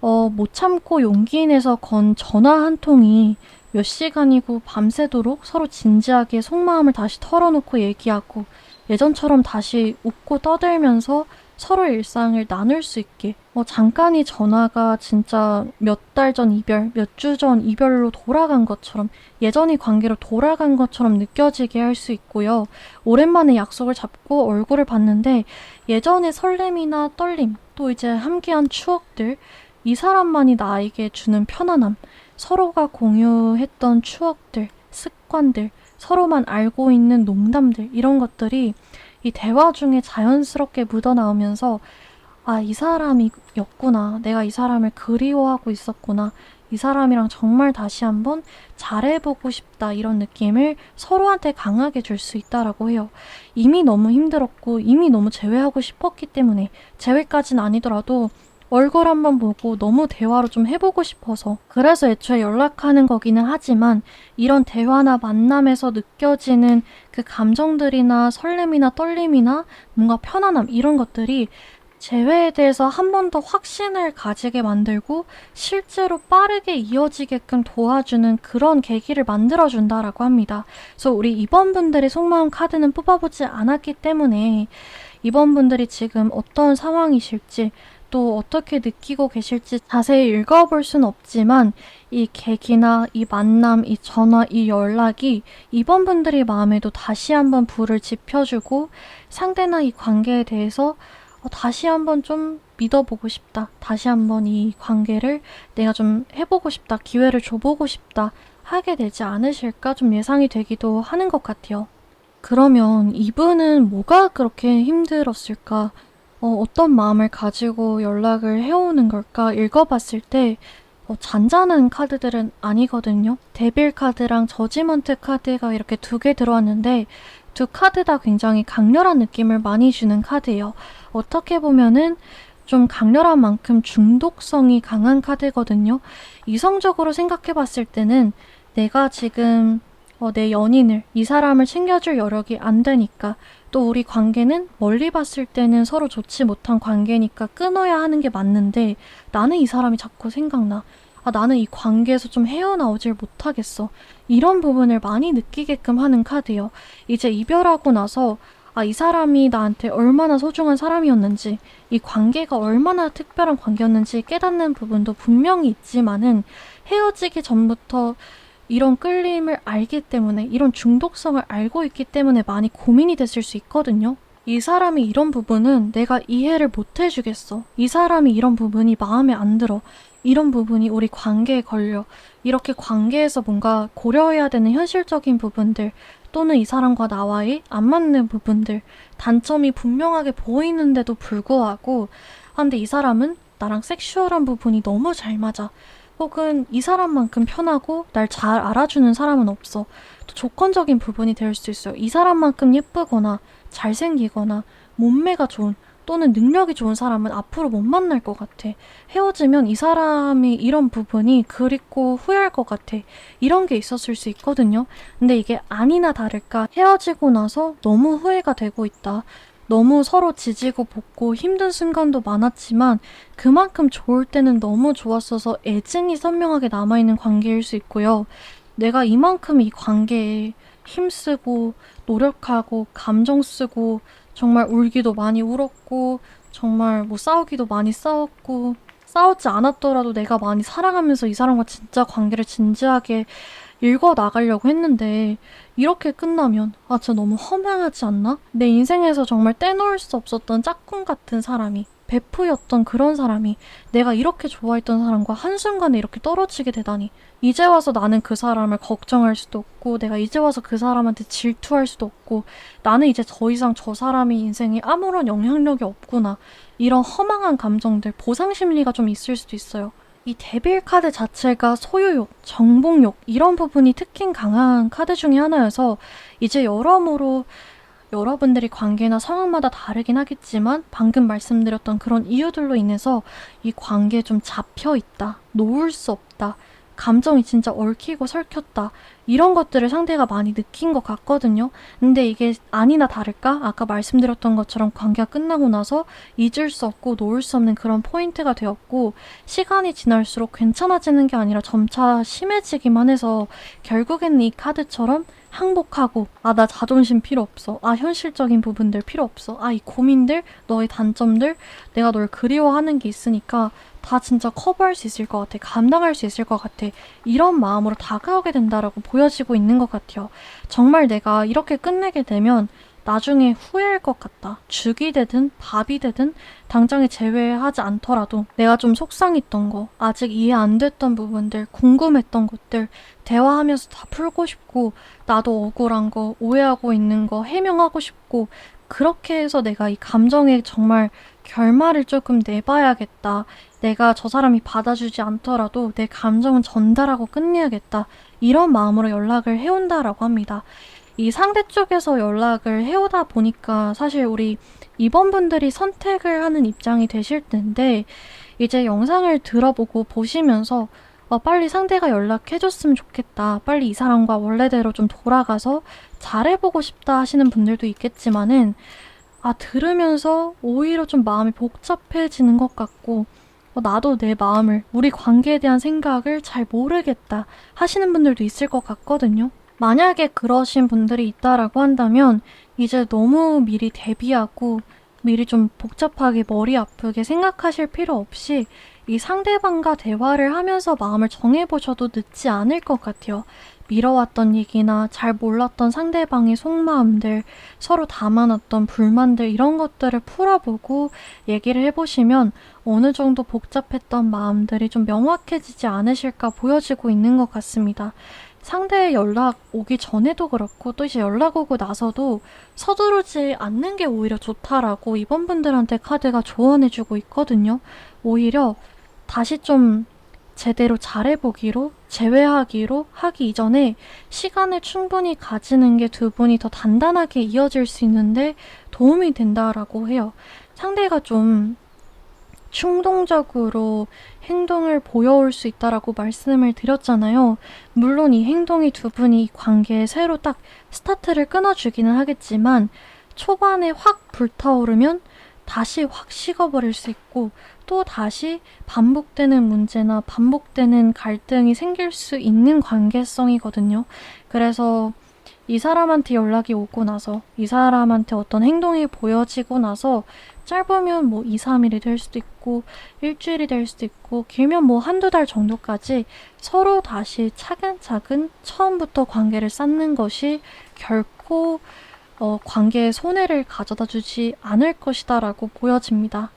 못 참고 용기 내서 건 전화 한 통이 몇 시간이고 밤새도록 서로 진지하게 속마음을 다시 털어놓고 얘기하고 예전처럼 다시 웃고 떠들면서 서로 일상을 나눌 수 있게 잠깐의 전화가 진짜 몇 달 전 이별, 몇 주 전 이별로 돌아간 것처럼 예전의 관계로 돌아간 것처럼 느껴지게 할 수 있고요. 오랜만에 약속을 잡고 얼굴을 봤는데 예전의 설렘이나 떨림, 또 이제 함께한 추억들, 이 사람만이 나에게 주는 편안함, 서로가 공유했던 추억들, 습관들, 서로만 알고 있는 농담들 이런 것들이 이 대화 중에 자연스럽게 묻어나오면서 이 사람이었구나. 내가 이 사람을 그리워하고 있었구나. 이 사람이랑 정말 다시 한번 잘해보고 싶다. 이런 느낌을 서로한테 강하게 줄 수 있다라고 해요. 이미 너무 힘들었고 이미 너무 재회하고 싶었기 때문에 재회까지는 아니더라도 얼굴 한번 보고 너무 대화로 좀 해보고 싶어서. 그래서 애초에 연락하는 거기는 하지만 이런 대화나 만남에서 느껴지는 그 감정들이나 설렘이나 떨림이나 뭔가 편안함 이런 것들이 재회에 대해서 한 번 더 확신을 가지게 만들고 실제로 빠르게 이어지게끔 도와주는 그런 계기를 만들어준다라고 합니다. 그래서 우리 2번 분들의 속마음 카드는 뽑아보지 않았기 때문에 2번 분들이 지금 어떤 상황이실지 또 어떻게 느끼고 계실지 자세히 읽어볼 순 없지만 이 계기나 이 만남, 이 전화, 이 연락이 2번 분들의 마음에도 다시 한번 불을 지펴주고 상대나 이 관계에 대해서 다시 한번 좀 믿어보고 싶다. 다시 한번 이 관계를 내가 좀 해보고 싶다. 기회를 줘보고 싶다. 하게 되지 않으실까 좀 예상이 되기도 하는 것 같아요. 그러면 이분은 뭐가 그렇게 힘들었을까? 어떤 마음을 가지고 연락을 해오는 걸까? 읽어봤을 때 잔잔한 카드들은 아니거든요. 데빌 카드랑 저지먼트 카드가 이렇게 두 개 들어왔는데 두 카드 다 굉장히 강렬한 느낌을 많이 주는 카드예요. 어떻게 보면은 좀 강렬한 만큼 중독성이 강한 카드거든요. 이성적으로 생각해봤을 때는 내가 지금 내 연인을, 이 사람을 챙겨줄 여력이 안 되니까 또 우리 관계는 멀리 봤을 때는 서로 좋지 못한 관계니까 끊어야 하는 게 맞는데 나는 이 사람이 자꾸 생각나. 나는 이 관계에서 좀 헤어나오질 못하겠어. 이런 부분을 많이 느끼게끔 하는 카드예요. 이제 이별하고 나서 이 사람이 나한테 얼마나 소중한 사람이었는지, 이 관계가 얼마나 특별한 관계였는지 깨닫는 부분도 분명히 있지만은 헤어지기 전부터 이런 끌림을 알기 때문에, 이런 중독성을 알고 있기 때문에 많이 고민이 됐을 수 있거든요. 이 사람이 이런 부분은 내가 이해를 못 해주겠어. 이 사람이 이런 부분이 마음에 안 들어. 이런 부분이 우리 관계에 걸려. 이렇게 관계에서 뭔가 고려해야 되는 현실적인 부분들 또는 이 사람과 나와의 안 맞는 부분들, 단점이 분명하게 보이는데도 불구하고 근데 이 사람은 나랑 섹슈얼한 부분이 너무 잘 맞아. 혹은 이 사람만큼 편하고 날 잘 알아주는 사람은 없어. 또 조건적인 부분이 될 수 있어요. 이 사람만큼 예쁘거나 잘생기거나 몸매가 좋은 또는 능력이 좋은 사람은 앞으로 못 만날 것 같아. 헤어지면 이 사람이 이런 부분이 그립고 후회할 것 같아. 이런 게 있었을 수 있거든요. 근데 이게 아니나 다를까 헤어지고 나서 너무 후회가 되고 있다. 너무 서로 지지고 볶고 힘든 순간도 많았지만 그만큼 좋을 때는 너무 좋았어서 애증이 선명하게 남아있는 관계일 수 있고요. 내가 이만큼 이 관계에 힘쓰고 노력하고 감정 쓰고 정말 울기도 많이 울었고 정말 뭐 싸우기도 많이 싸웠고 싸우지 않았더라도 내가 많이 사랑하면서 이 사람과 진짜 관계를 진지하게 읽어 나가려고 했는데 이렇게 끝나면 진짜 너무 허망하지 않나? 내 인생에서 정말 떼놓을 수 없었던 짝꿍 같은 사람이 베프였던 그런 사람이 내가 이렇게 좋아했던 사람과 한순간에 이렇게 떨어지게 되다니 이제 와서 나는 그 사람을 걱정할 수도 없고 내가 이제 와서 그 사람한테 질투할 수도 없고 나는 이제 더 이상 저 사람의 인생에 아무런 영향력이 없구나 이런 허망한 감정들 보상 심리가 좀 있을 수도 있어요. 이 데빌 카드 자체가 소유욕, 정복욕 이런 부분이 특히 강한 카드 중에 하나여서 이제 여러모로 여러분들이 관계나 상황마다 다르긴 하겠지만 방금 말씀드렸던 그런 이유들로 인해서 이 관계에 좀 잡혀 있다, 놓을 수 없다, 감정이 진짜 얽히고 설켰다 이런 것들을 상대가 많이 느낀 것 같거든요. 근데 이게 아니나 다를까 아까 말씀드렸던 것처럼 관계가 끝나고 나서 잊을 수 없고 놓을 수 없는 그런 포인트가 되었고 시간이 지날수록 괜찮아지는 게 아니라 점차 심해지기만 해서 결국에는 이 카드처럼 항복하고 나 자존심 필요 없어. 현실적인 부분들 필요 없어. 이 고민들, 너의 단점들, 내가 널 그리워하는 게 있으니까 다 진짜 커버할 수 있을 것 같아. 감당할 수 있을 것 같아. 이런 마음으로 다가오게 된다라고 보여지고 있는 것 같아요. 정말 내가 이렇게 끝내게 되면 나중에 후회할 것 같다. 죽이 되든 밥이 되든 당장에 제외하지 않더라도 내가 좀 속상했던 거, 아직 이해 안 됐던 부분들, 궁금했던 것들 대화하면서 다 풀고 싶고 나도 억울한 거, 오해하고 있는 거 해명하고 싶고 그렇게 해서 내가 이 감정에 정말 결말을 조금 내봐야겠다. 내가 저 사람이 받아주지 않더라도 내 감정은 전달하고 끝내야겠다. 이런 마음으로 연락을 해온다라고 합니다. 이 상대 쪽에서 연락을 해오다 보니까 사실 우리 2번 분들이 선택을 하는 입장이 되실 텐데 이제 영상을 들어보고 보시면서 빨리 상대가 연락해줬으면 좋겠다. 빨리 이 사람과 원래대로 좀 돌아가서 잘해보고 싶다 하시는 분들도 있겠지만은 들으면서 오히려 좀 마음이 복잡해지는 것 같고 나도 내 마음을, 우리 관계에 대한 생각을 잘 모르겠다 하시는 분들도 있을 것 같거든요. 만약에 그러신 분들이 있다라고 한다면 이제 너무 미리 대비하고 미리 좀 복잡하게 머리 아프게 생각하실 필요 없이 이 상대방과 대화를 하면서 마음을 정해보셔도 늦지 않을 것 같아요. 미뤄왔던 얘기나 잘 몰랐던 상대방의 속마음들, 서로 담아놨던 불만들 이런 것들을 풀어보고 얘기를 해보시면 어느 정도 복잡했던 마음들이 좀 명확해지지 않으실까 보여지고 있는 것 같습니다. 상대의 연락 오기 전에도 그렇고 또 이제 연락 오고 나서도 서두르지 않는 게 오히려 좋다라고 이번 분들한테 카드가 조언해주고 있거든요. 오히려 다시 좀 제대로 잘해보기로, 재회하기로 하기 이전에 시간을 충분히 가지는 게 두 분이 더 단단하게 이어질 수 있는데 도움이 된다라고 해요. 상대가 좀 충동적으로 행동을 보여올 수 있다라고 말씀을 드렸잖아요. 물론 이 행동이 두 분이 관계에 새로 딱 스타트를 끊어주기는 하겠지만 초반에 확 불타오르면 다시 확 식어버릴 수 있고 또 다시 반복되는 문제나 반복되는 갈등이 생길 수 있는 관계성이거든요. 그래서 이 사람한테 연락이 오고 나서 이 사람한테 어떤 행동이 보여지고 나서 짧으면 뭐 2, 3일이 될 수도 있고 일주일이 될 수도 있고 길면 뭐 한두 달 정도까지 서로 다시 차근차근 처음부터 관계를 쌓는 것이 결코 관계에 손해를 가져다 주지 않을 것이다 라고 보여집니다.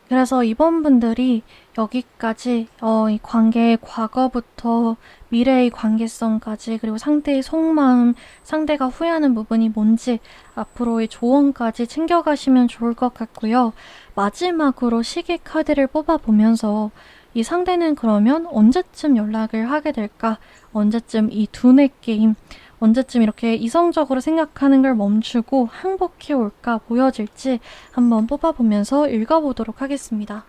그래서 이번 분들이 여기까지 이 관계의 과거부터 미래의 관계성까지 그리고 상대의 속마음, 상대가 후회하는 부분이 뭔지 앞으로의 조언까지 챙겨가시면 좋을 것 같고요. 마지막으로 시계 카드를 뽑아보면서 이 상대는 그러면 언제쯤 연락을 하게 될까? 언제쯤 이 두뇌 게임, 언제쯤 이렇게 이성적으로 생각하는 걸 멈추고 항복해 올까 보여질지 한번 뽑아보면서 읽어보도록 하겠습니다.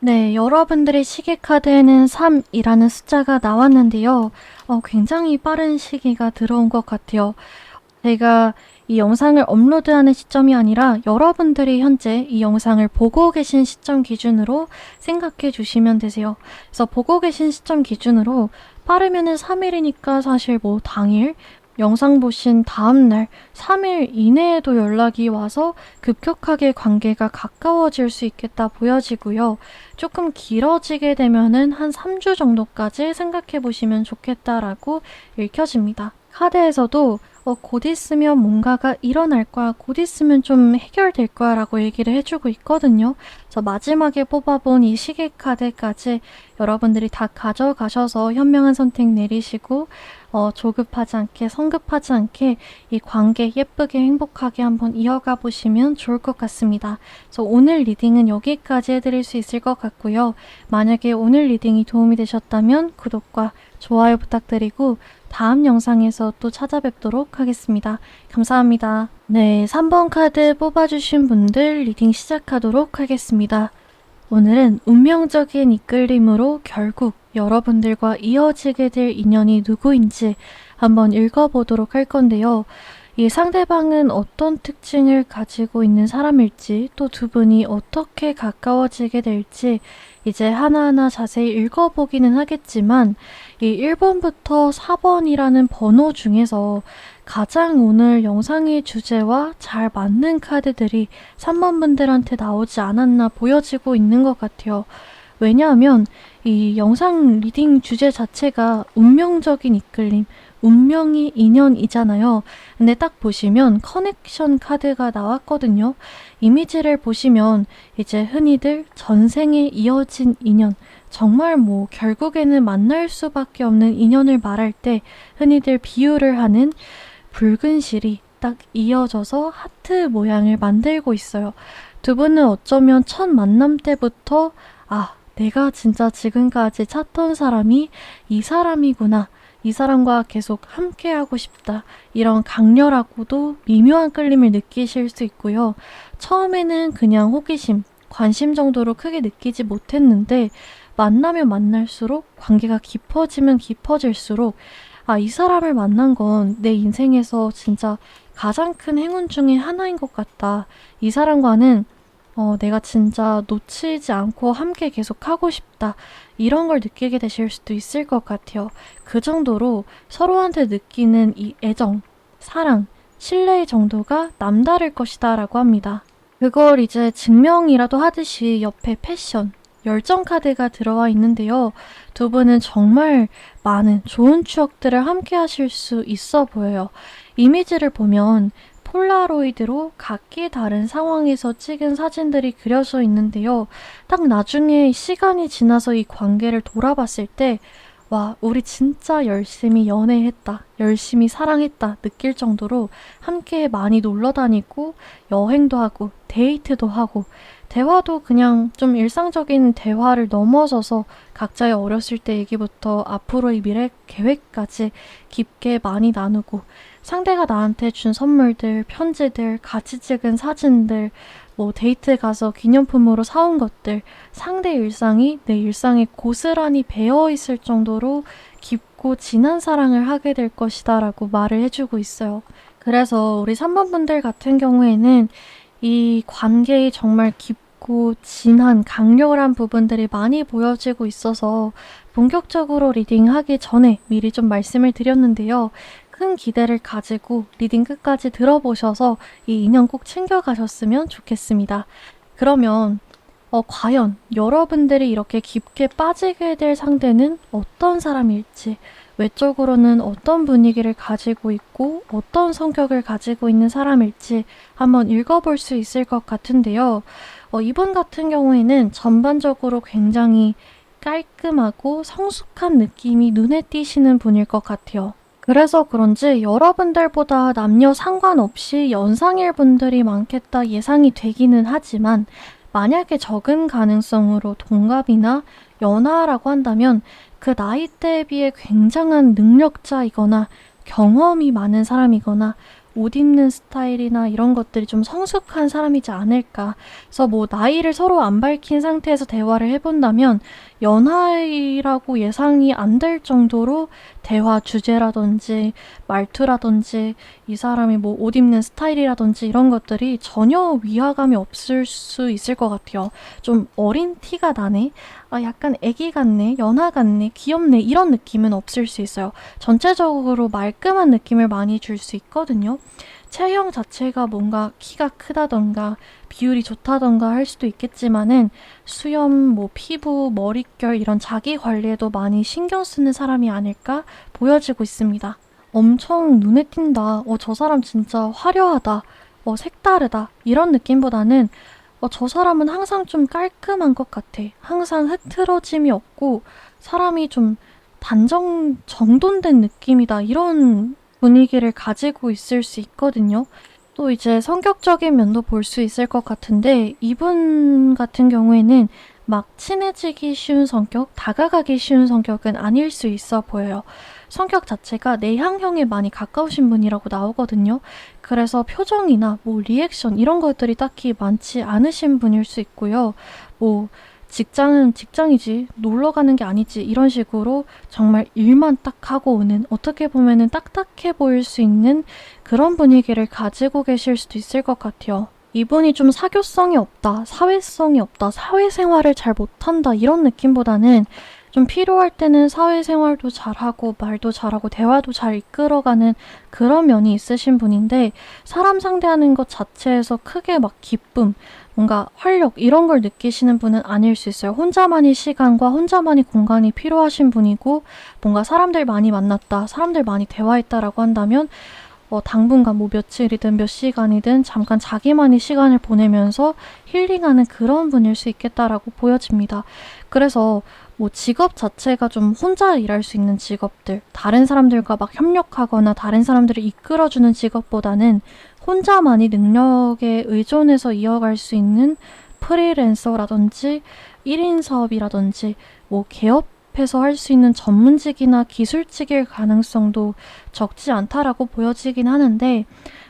네, 여러분들의 시계 카드에는 3이라는 숫자가 나왔는데요. 굉장히 빠른 시기가 들어온 것 같아요. 제가 이 영상을 업로드하는 시점이 아니라 여러분들이 현재 이 영상을 보고 계신 시점 기준으로 생각해 주시면 되세요. 그래서 보고 계신 시점 기준으로 빠르면은 3일이니까 사실 뭐 당일, 영상 보신 다음날 3일 이내에도 연락이 와서 급격하게 관계가 가까워질 수 있겠다 보여지고요. 조금 길어지게 되면은 한 3주 정도까지 생각해 보시면 좋겠다라고 읽혀집니다. 카드에서도 곧 있으면 뭔가가 일어날 거야, 곧 있으면 좀 해결될 거야 라고 얘기를 해주고 있거든요. 그래서 마지막에 뽑아본 이 시계 카드까지 여러분들이 다 가져가셔서 현명한 선택 내리시고 조급하지 않게 성급하지 않게 이 관계 예쁘게 행복하게 한번 이어가 보시면 좋을 것 같습니다. 그래서 오늘 리딩은 여기까지 해드릴 수 있을 것 같고요. 만약에 오늘 리딩이 도움이 되셨다면 구독과 좋아요 부탁드리고 다음 영상에서 또 찾아뵙도록 하겠습니다. 감사합니다. 네, 3번 카드 뽑아주신 분들 리딩 시작하도록 하겠습니다. 오늘은 운명적인 이끌림으로 결국 여러분들과 이어지게 될 인연이 누구인지 한번 읽어보도록 할 건데요. 이 상대방은 어떤 특징을 가지고 있는 사람일지 또 두 분이 어떻게 가까워지게 될지 이제 하나하나 자세히 읽어보기는 하겠지만 이 1번부터 4번이라는 번호 중에서 가장 오늘 영상의 주제와 잘 맞는 카드들이 3번 분들한테 나오지 않았나 보여지고 있는 것 같아요. 왜냐하면 이 영상 리딩 주제 자체가 운명적인 이끌림, 운명이 인연이잖아요. 근데 딱 보시면 커넥션 카드가 나왔거든요. 이미지를 보시면 이제 흔히들 전생에 이어진 인연, 정말 뭐 결국에는 만날 수밖에 없는 인연을 말할 때 흔히들 비유를 하는 붉은 실이 딱 이어져서 하트 모양을 만들고 있어요. 두 분은 어쩌면 첫 만남 때부터 내가 진짜 지금까지 찾던 사람이 이 사람이구나. 이 사람과 계속 함께하고 싶다. 이런 강렬하고도 미묘한 끌림을 느끼실 수 있고요. 처음에는 그냥 호기심, 관심 정도로 크게 느끼지 못했는데 만나면 만날수록 관계가 깊어지면 깊어질수록 이 사람을 만난 건 내 인생에서 진짜 가장 큰 행운 중에 하나인 것 같다. 이 사람과는 내가 진짜 놓치지 않고 함께 계속 하고 싶다. 이런 걸 느끼게 되실 수도 있을 것 같아요. 그 정도로 서로한테 느끼는 이 애정, 사랑, 신뢰의 정도가 남다를 것이다 라고 합니다. 그걸 이제 증명이라도 하듯이 옆에 패션, 열정 카드가 들어와 있는데요. 두 분은 정말 많은 좋은 추억들을 함께 하실 수 있어 보여요. 이미지를 보면 폴라로이드로 각기 다른 상황에서 찍은 사진들이 그려져 있는데요. 딱 나중에 시간이 지나서 이 관계를 돌아봤을 때 와, 우리 진짜 열심히 연애했다, 열심히 사랑했다 느낄 정도로 함께 많이 놀러 다니고 여행도 하고 데이트도 하고 대화도 그냥 좀 일상적인 대화를 넘어서서 각자의 어렸을 때 얘기부터 앞으로의 미래 계획까지 깊게 많이 나누고 상대가 나한테 준 선물들, 편지들, 같이 찍은 사진들, 뭐 데이트 가서 기념품으로 사온 것들, 상대의 일상이 내 일상에 고스란히 배어 있을 정도로 깊고 진한 사랑을 하게 될 것이다 라고 말을 해주고 있어요. 그래서 우리 3번 분들 같은 경우에는 이 관계의 정말 깊고 진한 강렬한 부분들이 많이 보여지고 있어서 본격적으로 리딩하기 전에 미리 좀 말씀을 드렸는데요. 큰 기대를 가지고 리딩 끝까지 들어보셔서 이 인연 꼭 챙겨가셨으면 좋겠습니다. 그러면 과연 여러분들이 이렇게 깊게 빠지게 될 상대는 어떤 사람일지, 외적으로는 어떤 분위기를 가지고 있고 어떤 성격을 가지고 있는 사람일지 한번 읽어볼 수 있을 것 같은데요. 이분 같은 경우에는 전반적으로 굉장히 깔끔하고 성숙한 느낌이 눈에 띄시는 분일 것 같아요. 그래서 그런지 여러분들보다 남녀 상관없이 연상일 분들이 많겠다 예상이 되기는 하지만 만약에 적은 가능성으로 동갑이나 연하라고 한다면 그 나이대에 비해 굉장한 능력자이거나 경험이 많은 사람이거나 옷 입는 스타일이나 이런 것들이 좀 성숙한 사람이지 않을까. 그래서 뭐 나이를 서로 안 밝힌 상태에서 대화를 해본다면 연하이라고 예상이 안 될 정도로 대화 주제라든지 말투라든지 이 사람이 뭐 옷 입는 스타일이라든지 이런 것들이 전혀 위화감이 없을 수 있을 것 같아요. 좀 어린 티가 나네? 약간 애기 같네? 연하 같네? 귀엽네? 이런 느낌은 없을 수 있어요. 전체적으로 말끔한 느낌을 많이 줄 수 있거든요. 체형 자체가 뭔가 키가 크다던가 비율이 좋다던가 할 수도 있겠지만은 수염, 뭐 피부, 머릿결 이런 자기 관리에도 많이 신경 쓰는 사람이 아닐까 보여지고 있습니다. 엄청 눈에 띈다. 저 사람 진짜 화려하다. 색다르다. 이런 느낌보다는 저 사람은 항상 좀 깔끔한 것 같아. 항상 흐트러짐이 없고 사람이 좀 정돈된 느낌이다. 이런 분위기를 가지고 있을 수 있거든요. 또 이제 성격적인 면도 볼 수 있을 것 같은데 이분 같은 경우에는 막 친해지기 쉬운 성격, 다가가기 쉬운 성격은 아닐 수 있어 보여요. 성격 자체가 내향형에 많이 가까우신 분이라고 나오거든요. 그래서 표정이나 뭐 리액션 이런 것들이 딱히 많지 않으신 분일 수 있고요. 뭐 직장은 직장이지 놀러 가는 게 아니지 이런 식으로 정말 일만 딱 하고 오는 어떻게 보면은 딱딱해 보일 수 있는 그런 분위기를 가지고 계실 수도 있을 것 같아요. 이분이 좀 사교성이 없다, 사회성이 없다, 사회생활을 잘 못한다 이런 느낌보다는 좀 필요할 때는 사회생활도 잘하고 말도 잘하고 대화도 잘 이끌어가는 그런 면이 있으신 분인데 사람 상대하는 것 자체에서 크게 막 기쁨, 뭔가 활력 이런 걸 느끼시는 분은 아닐 수 있어요. 혼자만의 시간과 혼자만의 공간이 필요하신 분이고 뭔가 사람들 많이 만났다, 사람들 많이 대화했다라고 한다면 당분간 뭐 며칠이든 몇 시간이든 잠깐 자기만의 시간을 보내면서 힐링하는 그런 분일 수 있겠다라고 보여집니다. 그래서 뭐 직업 자체가 좀 혼자 일할 수 있는 직업들, 다른 사람들과 막 협력하거나 다른 사람들을 이끌어주는 직업보다는 혼자만의 능력에 의존해서 이어갈 수 있는 프리랜서라든지 1인 사업이라든지 뭐 개업 조합해서 할 수 있는 전문직이나 기술직일 가능성도 적지 않다라고 보여지긴 하는데,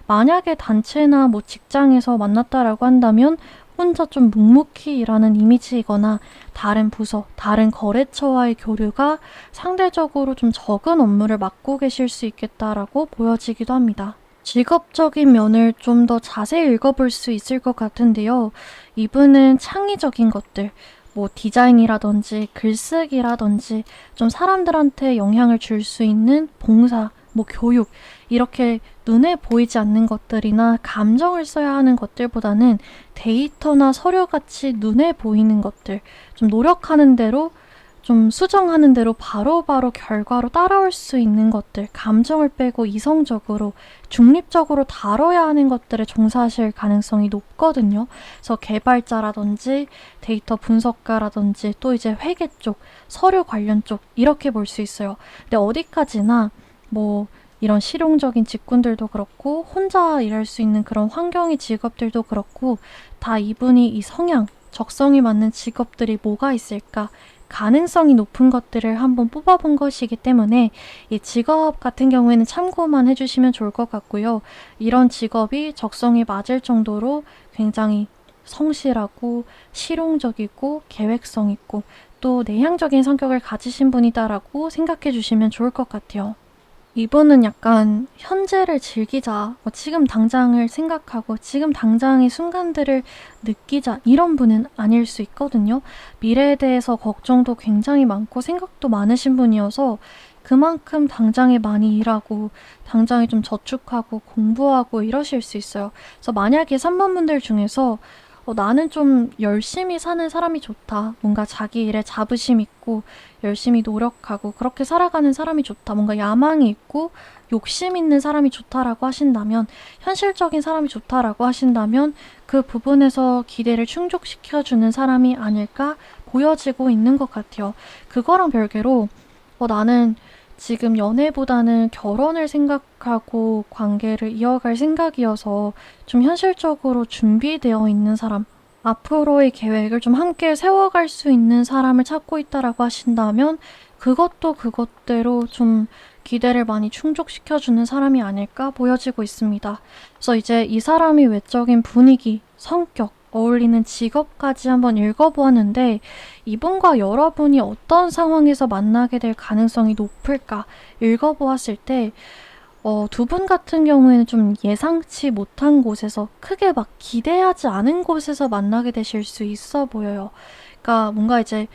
만약에 단체나 뭐 직장에서 만났다라고 한다면 혼자 좀 묵묵히 일하는 이미지이거나 다른 부서, 다른 거래처와의 교류가 상대적으로 좀 적은 업무를 맡고 계실 수 있겠다라고 보여지기도 합니다. 직업적인 면을 좀 더 자세히 읽어볼 수 있을 것 같은데요. 이분은 창의적인 것들, 뭐 디자인이라든지 글쓰기라든지 좀 사람들한테 영향을 줄 수 있는 봉사, 뭐 교육, 이렇게 눈에 보이지 않는 것들이나 감정을 써야 하는 것들보다는 데이터나 서류같이 눈에 보이는 것들, 좀 노력하는 대로, 좀 수정하는 대로 바로바로 결과로 따라올 수 있는 것들, 감정을 빼고 이성적으로, 중립적으로 다뤄야 하는 것들에 종사하실 가능성이 높거든요. 그래서 개발자라든지 데이터 분석가라든지 또 이제 회계 쪽, 서류 관련 쪽 이렇게 볼 수 있어요. 근데 어디까지나 뭐 이런 실용적인 직군들도 그렇고 혼자 일할 수 있는 그런 환경의 직업들도 그렇고 다 이분이 이 성향, 적성이 맞는 직업들이 뭐가 있을까 가능성이 높은 것들을 한번 뽑아본 것이기 때문에 이 직업 같은 경우에는 참고만 해주시면 좋을 것 같고요. 이런 직업이 적성에 맞을 정도로 굉장히 성실하고 실용적이고 계획성 있고 또 내향적인 성격을 가지신 분이다라고 생각해 주시면 좋을 것 같아요. 이분은 약간 현재를 즐기자, 지금 당장을 생각하고 지금 당장의 순간들을 느끼자 이런 분은 아닐 수 있거든요. 미래에 대해서 걱정도 굉장히 많고 생각도 많으신 분이어서 그만큼 당장에 많이 일하고 당장에 좀 저축하고 공부하고 이러실 수 있어요. 그래서 만약에 3번 분들 중에서 나는 좀 열심히 사는 사람이 좋다. 뭔가 자기 일에 자부심 있고 열심히 노력하고 그렇게 살아가는 사람이 좋다. 뭔가 야망이 있고 욕심 있는 사람이 좋다라고 하신다면, 현실적인 사람이 좋다라고 하신다면 그 부분에서 기대를 충족시켜주는 사람이 아닐까 보여지고 있는 것 같아요. 그거랑 별개로 나는 지금 연애보다는 결혼을 생각하고 관계를 이어갈 생각이어서 좀 현실적으로 준비되어 있는 사람, 앞으로의 계획을 좀 함께 세워갈 수 있는 사람을 찾고 있다라고 하신다면 그것도 그것대로 좀 기대를 많이 충족시켜주는 사람이 아닐까 보여지고 있습니다. 그래서 이제 이 사람이 외적인 분위기, 성격, 어울리는 직업까지 한번 읽어보았는데 이분과 여러분이 어떤 상황에서 만나게 될 가능성이 높을까 읽어보았을 때 두 분 같은 경우에는 좀 예상치 못한 곳에서 크게 막 기대하지 않은 곳에서 만나게 되실 수 있어 보여요. 그러니까 뭔가 이제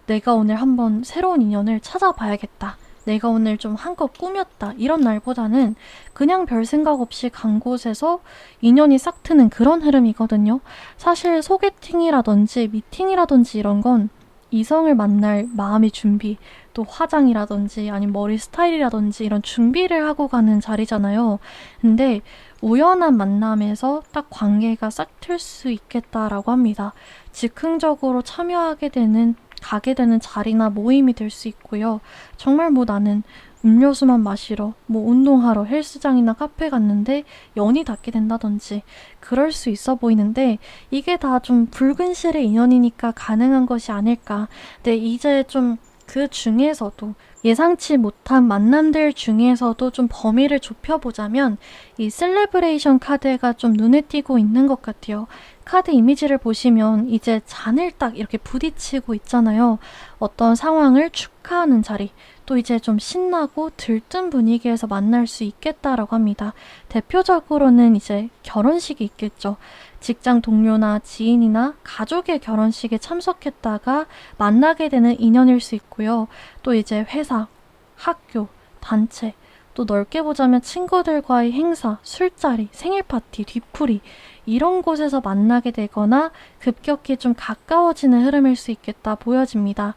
내가 오늘 한번 새로운 인연을 찾아봐야겠다. 내가 오늘 좀 한껏 꾸몄다. 이런 날보다는 그냥 별 생각 없이 간 곳에서 인연이 싹 트는 그런 흐름이거든요. 사실 소개팅이라든지 미팅이라든지 이런 건 이성을 만날 마음의 준비, 또 화장이라든지 아니면 머리 스타일이라든지 이런 준비를 하고 가는 자리잖아요. 근데 우연한 만남에서 딱 관계가 싹 틀 수 있겠다라고 합니다. 즉흥적으로 참여하게 되는 가게 되는 자리나 모임이 될 수 있고요. 정말 뭐 나는 음료수만 마시러, 뭐 운동하러 헬스장이나 카페 갔는데 연이 닿게 된다든지 그럴 수 있어 보이는데 이게 다 좀 붉은 실의 인연이니까 가능한 것이 아닐까. 근데 이제 좀 그 중에서도 예상치 못한 만남들 중에서도 좀 범위를 좁혀보자면 이 셀레브레이션 카드가 좀 눈에 띄고 있는 것 같아요. 카드 이미지를 보시면 이제 잔을 딱 이렇게 부딪히고 있잖아요. 어떤 상황을 축하하는 자리, 또 이제 좀 신나고 들뜬 분위기에서 만날 수 있겠다라고 합니다. 대표적으로는 이제 결혼식이 있겠죠. 직장 동료나 지인이나 가족의 결혼식에 참석했다가 만나게 되는 인연일 수 있고요. 또 이제 회사, 학교, 단체, 또 넓게 보자면 친구들과의 행사, 술자리, 생일 파티, 뒤풀이 이런 곳에서 만나게 되거나 급격히 좀 가까워지는 흐름일 수 있겠다 보여집니다.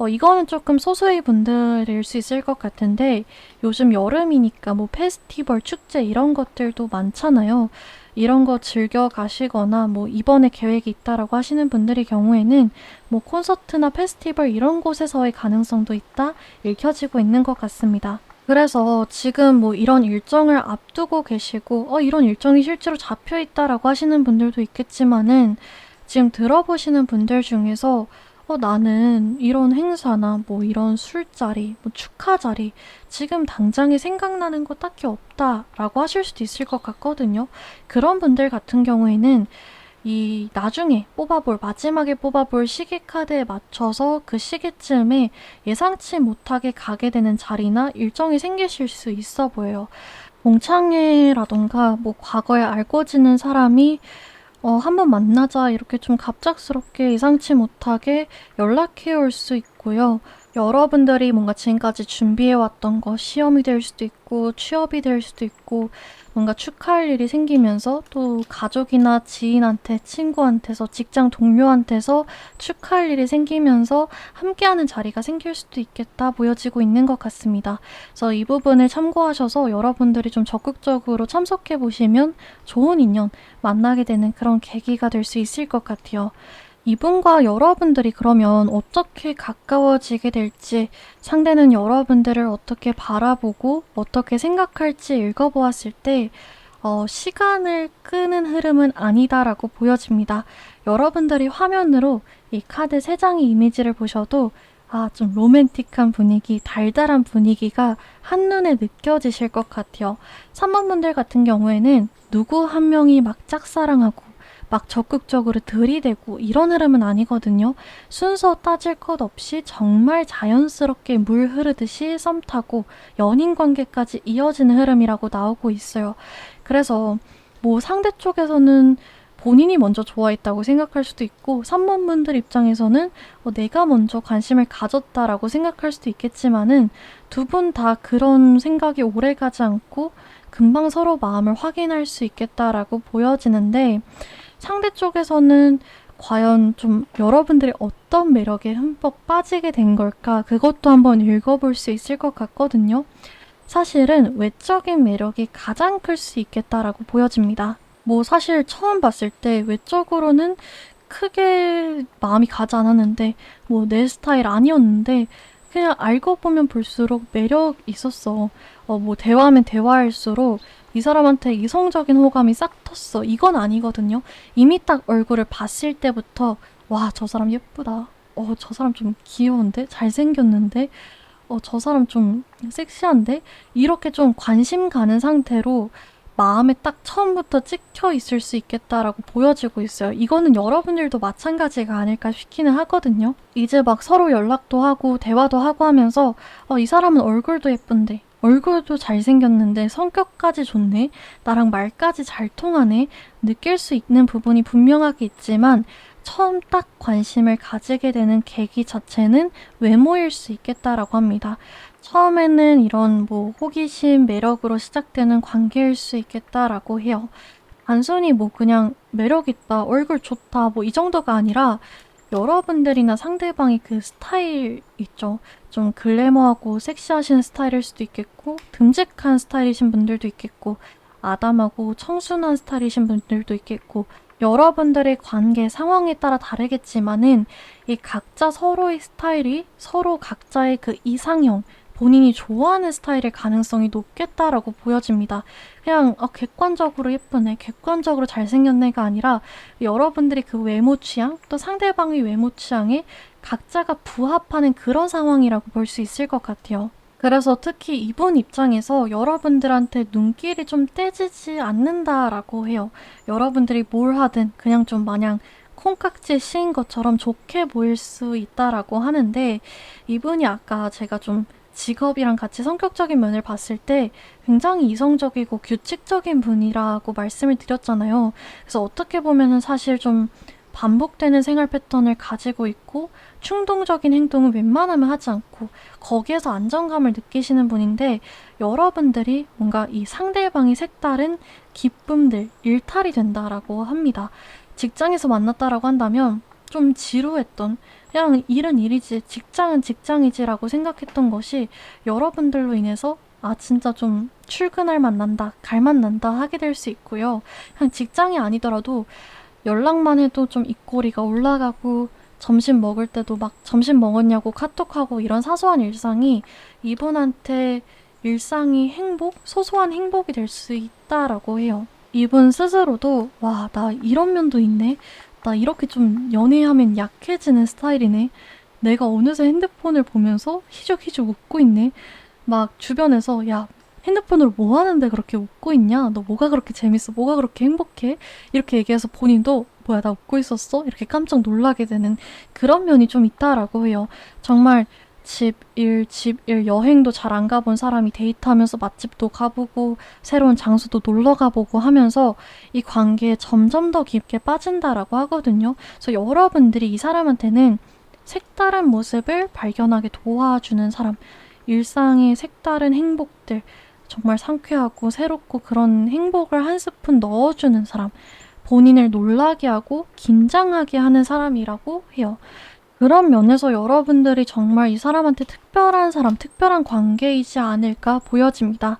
이거는 조금 소수의 분들일 수 있을 것 같은데 요즘 여름이니까 뭐 페스티벌, 축제 이런 것들도 많잖아요. 이런 거 즐겨 가시거나 뭐 이번에 계획이 있다라고 하시는 분들의 경우에는 뭐 콘서트나 페스티벌 이런 곳에서의 가능성도 있다 읽혀지고 있는 것 같습니다. 그래서 지금 뭐 이런 일정을 앞두고 계시고 이런 일정이 실제로 잡혀 있다라고 하시는 분들도 있겠지만은 지금 들어보시는 분들 중에서 나는 이런 행사나 뭐 이런 술자리, 뭐 축하 자리, 지금 당장에 생각나는 거 딱히 없다라고 하실 수도 있을 것 같거든요. 그런 분들 같은 경우에는 이 나중에 마지막에 뽑아볼 시기 카드에 맞춰서 그 시기쯤에 예상치 못하게 가게 되는 자리나 일정이 생기실 수 있어 보여요. 동창회라던가 뭐 과거에 알고 지낸 사람이 한번 만나자 이렇게 좀 갑작스럽게 예상치 못하게 연락해 올 수 있고요. 여러분들이 뭔가 지금까지 준비해왔던 거 시험이 될 수도 있고 취업이 될 수도 있고 뭔가 축하할 일이 생기면서 또 가족이나 지인한테, 친구한테서, 직장 동료한테서 축하할 일이 생기면서 함께하는 자리가 생길 수도 있겠다 보여지고 있는 것 같습니다. 그래서 이 부분을 참고하셔서 여러분들이 좀 적극적으로 참석해 보시면 좋은 인연 만나게 되는 그런 계기가 될 수 있을 것 같아요. 이분과 여러분들이 그러면 어떻게 가까워지게 될지, 상대는 여러분들을 어떻게 바라보고 어떻게 생각할지 읽어보았을 때 시간을 끄는 흐름은 아니다라고 보여집니다. 여러분들이 화면으로 이 카드 3장의 이미지를 보셔도 좀 로맨틱한 분위기, 달달한 분위기가 한눈에 느껴지실 것 같아요. 3번 분들 같은 경우에는 누구 한 명이 막 짝사랑하고 막 적극적으로 들이대고 이런 흐름은 아니거든요. 순서 따질 것 없이 정말 자연스럽게 물 흐르듯이 썸 타고 연인 관계까지 이어지는 흐름이라고 나오고 있어요. 그래서 뭐 상대 쪽에서는 본인이 먼저 좋아했다고 생각할 수도 있고 3번 분들 입장에서는 내가 먼저 관심을 가졌다라고 생각할 수도 있겠지만은 두 분 다 그런 생각이 오래가지 않고 금방 서로 마음을 확인할 수 있겠다라고 보여지는데 상대 쪽에서는 과연 좀 여러분들이 어떤 매력에 흠뻑 빠지게 된 걸까? 그것도 한번 읽어볼 수 있을 것 같거든요. 사실은 외적인 매력이 가장 클 수 있겠다라고 보여집니다. 뭐 사실 처음 봤을 때 외적으로는 크게 마음이 가지 않았는데 뭐 내 스타일 아니었는데 그냥 알고 보면 볼수록 매력 있었어. 뭐 대화하면 대화할수록 이 사람한테 이성적인 호감이 싹 텄어. 이건 아니거든요. 이미 딱 얼굴을 봤을 때부터 와, 저 사람 예쁘다. 저 사람 좀 귀여운데? 잘생겼는데? 저 사람 좀 섹시한데? 이렇게 좀 관심 가는 상태로 마음에 딱 처음부터 찍혀 있을 수 있겠다라고 보여지고 있어요. 이거는 여러분들도 마찬가지가 아닐까 싶기는 하거든요. 이제 막 서로 연락도 하고 대화도 하고 하면서 이 사람은 얼굴도 예쁜데 얼굴도 잘생겼는데 성격까지 좋네? 나랑 말까지 잘 통하네? 느낄 수 있는 부분이 분명하게 있지만 처음 딱 관심을 가지게 되는 계기 자체는 외모일 수 있겠다라고 합니다. 처음에는 이런 뭐 호기심, 매력으로 시작되는 관계일 수 있겠다라고 해요. 단순히 뭐 그냥 매력 있다, 얼굴 좋다, 뭐 이 정도가 아니라 여러분들이나 상대방이 그 스타일 있죠. 좀 글래머하고 섹시하신 스타일일 수도 있겠고, 듬직한 스타일이신 분들도 있겠고, 아담하고 청순한 스타일이신 분들도 있겠고, 여러분들의 관계 상황에 따라 다르겠지만은 이 각자 서로의 스타일이 서로 각자의 그 이상형, 본인이 좋아하는 스타일의 가능성이 높겠다라고 보여집니다. 그냥 객관적으로 예쁘네, 객관적으로 잘생겼네가 아니라 여러분들이 그 외모 취향, 또 상대방의 외모 취향에 각자가 부합하는 그런 상황이라고 볼 수 있을 것 같아요. 그래서 특히 이분 입장에서 여러분들한테 눈길이 좀 떼지지 않는다라고 해요. 여러분들이 뭘 하든 그냥 좀 마냥 콩깍지에 씌인 것처럼 좋게 보일 수 있다라고 하는데 이분이 아까 제가 좀 직업이랑 같이 성격적인 면을 봤을 때 굉장히 이성적이고 규칙적인 분이라고 말씀을 드렸잖아요. 그래서 어떻게 보면은 사실 좀 반복되는 생활 패턴을 가지고 있고 충동적인 행동은 웬만하면 하지 않고 거기에서 안정감을 느끼시는 분인데 여러분들이 뭔가 이 상대방이 색다른 기쁨들, 일탈이 된다라고 합니다. 직장에서 만났다라고 한다면 좀 지루했던 그냥 일은 일이지 직장은 직장이지라고 생각했던 것이 여러분들로 인해서 진짜 좀 출근할 만난다, 갈 만난다 하게 될 수 있고요. 그냥 직장이 아니더라도 연락만 해도 좀 입꼬리가 올라가고 점심 먹을 때도 막 점심 먹었냐고 카톡하고 이런 사소한 일상이 이분한테 일상이 행복? 소소한 행복이 될 수 있다라고 해요. 이분 스스로도 와, 나 이런 면도 있네. 나 이렇게 좀 연애하면 약해지는 스타일이네. 내가 어느새 핸드폰을 보면서 희죽희죽 웃고 있네. 막 주변에서 야, 핸드폰으로 뭐 하는데 그렇게 웃고 있냐? 너 뭐가 그렇게 재밌어? 뭐가 그렇게 행복해? 이렇게 얘기해서 본인도 뭐야, 나 웃고 있었어? 이렇게 깜짝 놀라게 되는 그런 면이 좀 있다라고 해요. 정말 집 일, 여행도 잘 안 가본 사람이 데이트하면서 맛집도 가보고 새로운 장소도 놀러 가보고 하면서 이 관계에 점점 더 깊게 빠진다라고 하거든요. 그래서 여러분들이 이 사람한테는 색다른 모습을 발견하게 도와주는 사람, 일상의 색다른 행복들, 정말 상쾌하고 새롭고 그런 행복을 한 스푼 넣어주는 사람, 본인을 놀라게 하고 긴장하게 하는 사람이라고 해요. 그런 면에서 여러분들이 정말 이 사람한테 특별한 사람, 특별한 관계이지 않을까 보여집니다.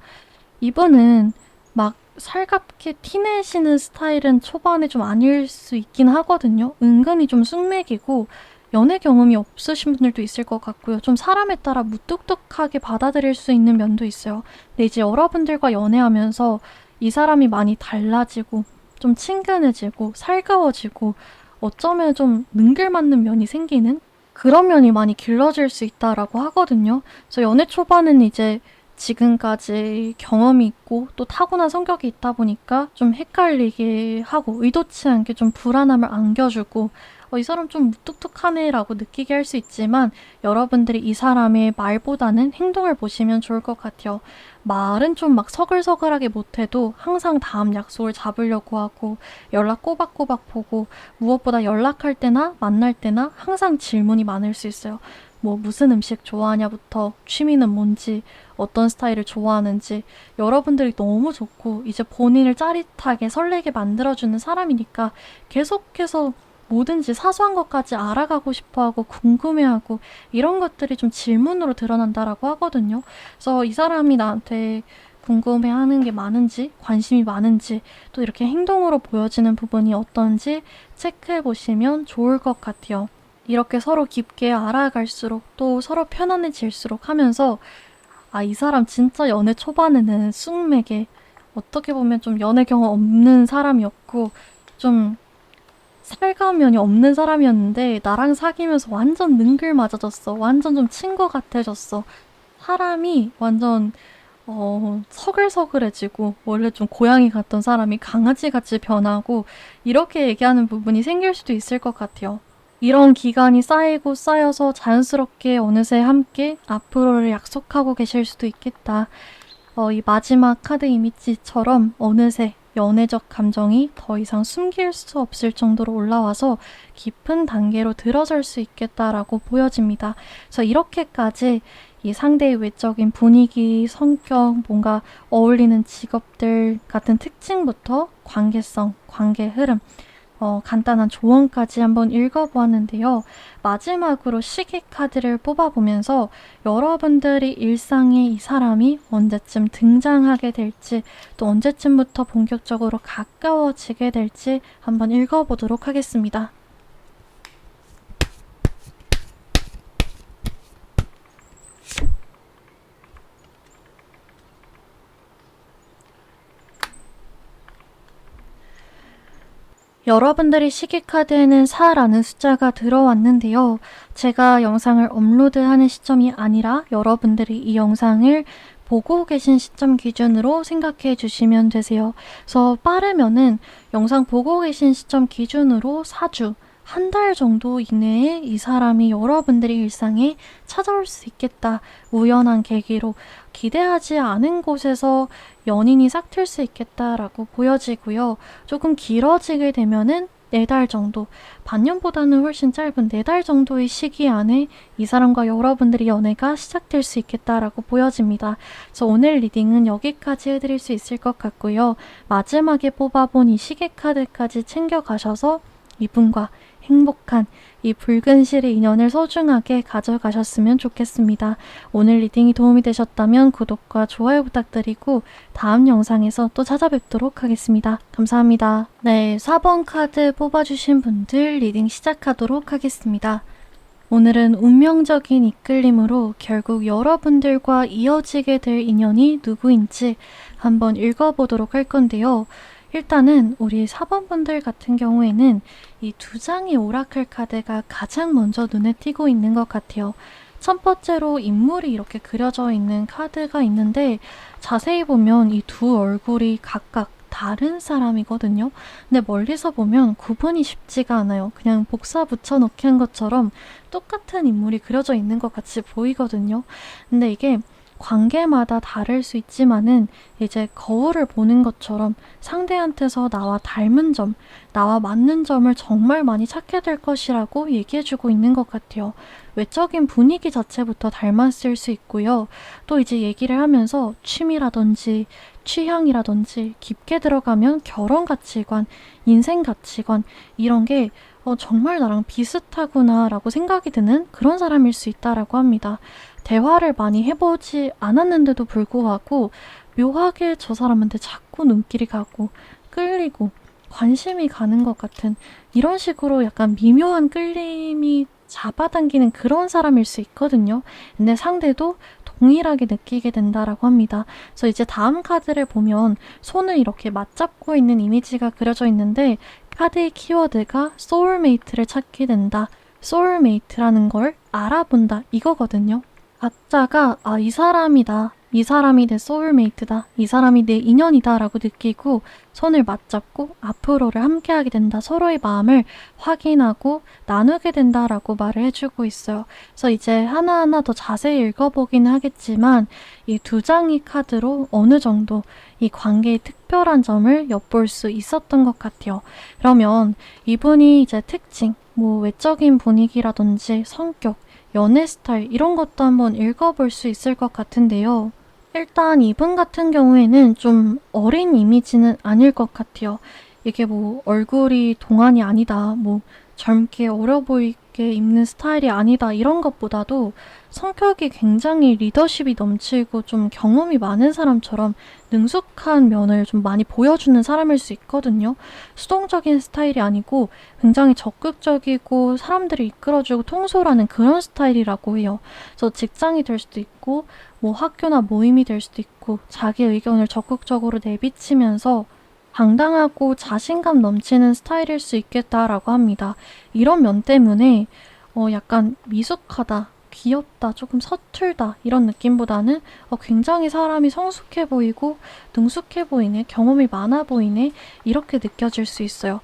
이분은 막 살갑게 티내시는 스타일은 초반에 좀 아닐 수 있긴 하거든요. 은근히 좀 숙맥이고 연애 경험이 없으신 분들도 있을 것 같고요. 좀 사람에 따라 무뚝뚝하게 받아들일 수 있는 면도 있어요. 근데 이제 여러분들과 연애하면서 이 사람이 많이 달라지고 좀 친근해지고 살가워지고 어쩌면 좀 능글맞는 면이 생기는 그런 면이 많이 길러질 수 있다라고 하거든요. 그래서 연애 초반은 이제 지금까지 경험이 있고 또 타고난 성격이 있다 보니까 좀 헷갈리게 하고 의도치 않게 좀 불안함을 안겨주고 이 사람 좀 무뚝뚝하네 라고 느끼게 할 수 있지만 여러분들이 이 사람의 말보다는 행동을 보시면 좋을 것 같아요. 말은 좀 막 서글서글하게 못해도 항상 다음 약속을 잡으려고 하고 연락 꼬박꼬박 보고 무엇보다 연락할 때나 만날 때나 항상 질문이 많을 수 있어요. 뭐 무슨 음식 좋아하냐부터 취미는 뭔지 어떤 스타일을 좋아하는지 여러분들이 너무 좋고 이제 본인을 짜릿하게 설레게 만들어주는 사람이니까 계속해서 뭐든지 사소한 것까지 알아가고 싶어하고 궁금해하고 이런 것들이 좀 질문으로 드러난다라고 하거든요. 그래서 이 사람이 나한테 궁금해하는 게 많은지 관심이 많은지 또 이렇게 행동으로 보여지는 부분이 어떤지 체크해 보시면 좋을 것 같아요. 이렇게 서로 깊게 알아갈수록 또 서로 편안해질수록 하면서 이 사람 진짜 연애 초반에는 쑥맥에 어떻게 보면 좀 연애 경험 없는 사람이었고 좀 살가운 면이 없는 사람이었는데 나랑 사귀면서 완전 능글맞아졌어. 완전 좀 친구 같아졌어. 사람이 완전 서글서글해지고 원래 좀 고양이 같던 사람이 강아지같이 변하고 이렇게 얘기하는 부분이 생길 수도 있을 것 같아요. 이런 기간이 쌓이고 쌓여서 자연스럽게 어느새 함께 앞으로를 약속하고 계실 수도 있겠다. 이 마지막 카드 이미지처럼 어느새 연애적 감정이 더 이상 숨길 수 없을 정도로 올라와서 깊은 단계로 들어설 수 있겠다라고 보여집니다. 그래서 이렇게까지 이 상대의 외적인 분위기, 성격, 뭔가 어울리는 직업들 같은 특징부터 관계성, 관계 흐름, 간단한 조언까지 한번 읽어보았는데요. 마지막으로 시계 카드를 뽑아보면서 여러분들이 일상에 이 사람이 언제쯤 등장하게 될지 또 언제쯤부터 본격적으로 가까워지게 될지 한번 읽어보도록 하겠습니다. 여러분들의 시계카드에는 4라는 숫자가 들어왔는데요. 제가 영상을 업로드하는 시점이 아니라 여러분들이 이 영상을 보고 계신 시점 기준으로 생각해 주시면 되세요. 그래서 빠르면은 영상 보고 계신 시점 기준으로 4주, 한 달 정도 이내에 이 사람이 여러분들의 일상에 찾아올 수 있겠다. 우연한 계기로 기대하지 않은 곳에서 연인이 싹틀 수 있겠다라고 보여지고요. 조금 길어지게 되면은 4달 정도, 반년보다는 훨씬 짧은 4달 정도의 시기 안에 이 사람과 여러분들의 연애가 시작될 수 있겠다라고 보여집니다. 그래서 오늘 리딩은 여기까지 해드릴 수 있을 것 같고요. 마지막에 뽑아본 이 시계 카드까지 챙겨가셔서 이분과 행복한 이 붉은 실의 인연을 소중하게 가져가셨으면 좋겠습니다. 오늘 리딩이 도움이 되셨다면 구독과 좋아요 부탁드리고 다음 영상에서 또 찾아뵙도록 하겠습니다. 감사합니다. 네, 4번 카드 뽑아주신 분들 리딩 시작하도록 하겠습니다. 오늘은 운명적인 이끌림으로 결국 여러분들과 이어지게 될 인연이 누구인지 한번 읽어보도록 할 건데요. 일단은 우리 4번분들 같은 경우에는 이 두 장의 오라클 카드가 가장 먼저 눈에 띄고 있는 것 같아요. 첫 번째로 인물이 이렇게 그려져 있는 카드가 있는데 자세히 보면 이 두 얼굴이 각각 다른 사람이거든요. 근데 멀리서 보면 구분이 쉽지가 않아요. 그냥 복사 붙여넣기 한 것처럼 똑같은 인물이 그려져 있는 것 같이 보이거든요. 근데 이게 관계마다 다를 수 있지만은 이제 거울을 보는 것처럼 상대한테서 나와 닮은 점, 나와 맞는 점을 정말 많이 찾게 될 것이라고 얘기해주고 있는 것 같아요. 외적인 분위기 자체부터 닮았을 수 있고요. 또 이제 얘기를 하면서 취미라든지 취향이라든지 깊게 들어가면 결혼 가치관, 인생 가치관 이런 게 정말 나랑 비슷하구나 라고 생각이 드는 그런 사람일 수 있다라고 합니다. 대화를 많이 해보지 않았는데도 불구하고 묘하게 저 사람한테 자꾸 눈길이 가고 끌리고 관심이 가는 것 같은 이런 식으로 약간 미묘한 끌림이 잡아당기는 그런 사람일 수 있거든요. 근데 상대도 동일하게 느끼게 된다라고 합니다. 그래서 이제 다음 카드를 보면 손을 이렇게 맞잡고 있는 이미지가 그려져 있는데 카드의 키워드가 소울메이트를 찾게 된다. 소울메이트라는 걸 알아본다 이거거든요. 각자가 이 사람이다. 이 사람이 내 소울메이트다. 이 사람이 내 인연이다 라고 느끼고 손을 맞잡고 앞으로를 함께하게 된다. 서로의 마음을 확인하고 나누게 된다라고 말을 해주고 있어요. 그래서 이제 하나하나 더 자세히 읽어보기는 하겠지만 이 두 장의 카드로 어느 정도 이 관계의 특별한 점을 엿볼 수 있었던 것 같아요. 그러면 이분이 이제 특징, 뭐 외적인 분위기라든지 성격, 연애 스타일 이런 것도 한번 읽어볼 수 있을 것 같은데요. 일단 이분 같은 경우에는 좀 어린 이미지는 아닐 것 같아요. 이게 뭐 얼굴이 동안이 아니다, 뭐 젊게 어려 보이게 입는 스타일이 아니다 이런 것보다도 성격이 굉장히 리더십이 넘치고 좀 경험이 많은 사람처럼 능숙한 면을 좀 많이 보여주는 사람일 수 있거든요. 수동적인 스타일이 아니고 굉장히 적극적이고 사람들을 이끌어주고 통솔하는 그런 스타일이라고 해요. 그래서 직장이 될 수도 있고 뭐 학교나 모임이 될 수도 있고 자기 의견을 적극적으로 내비치면서 당당하고 자신감 넘치는 스타일일 수 있겠다라고 합니다. 이런 면 때문에 약간 미숙하다, 귀엽다, 조금 서툴다 이런 느낌보다는 굉장히 사람이 성숙해 보이고 능숙해 보이네, 경험이 많아 보이네 이렇게 느껴질 수 있어요.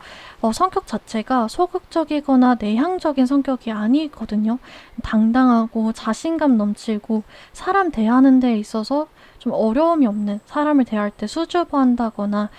성격 자체가 소극적이거나 내향적인 성격이 아니거든요. 당당하고 자신감 넘치고 사람 대하는 데 있어서 좀 어려움이 없는, 사람을 대할 때 수줍어한다거나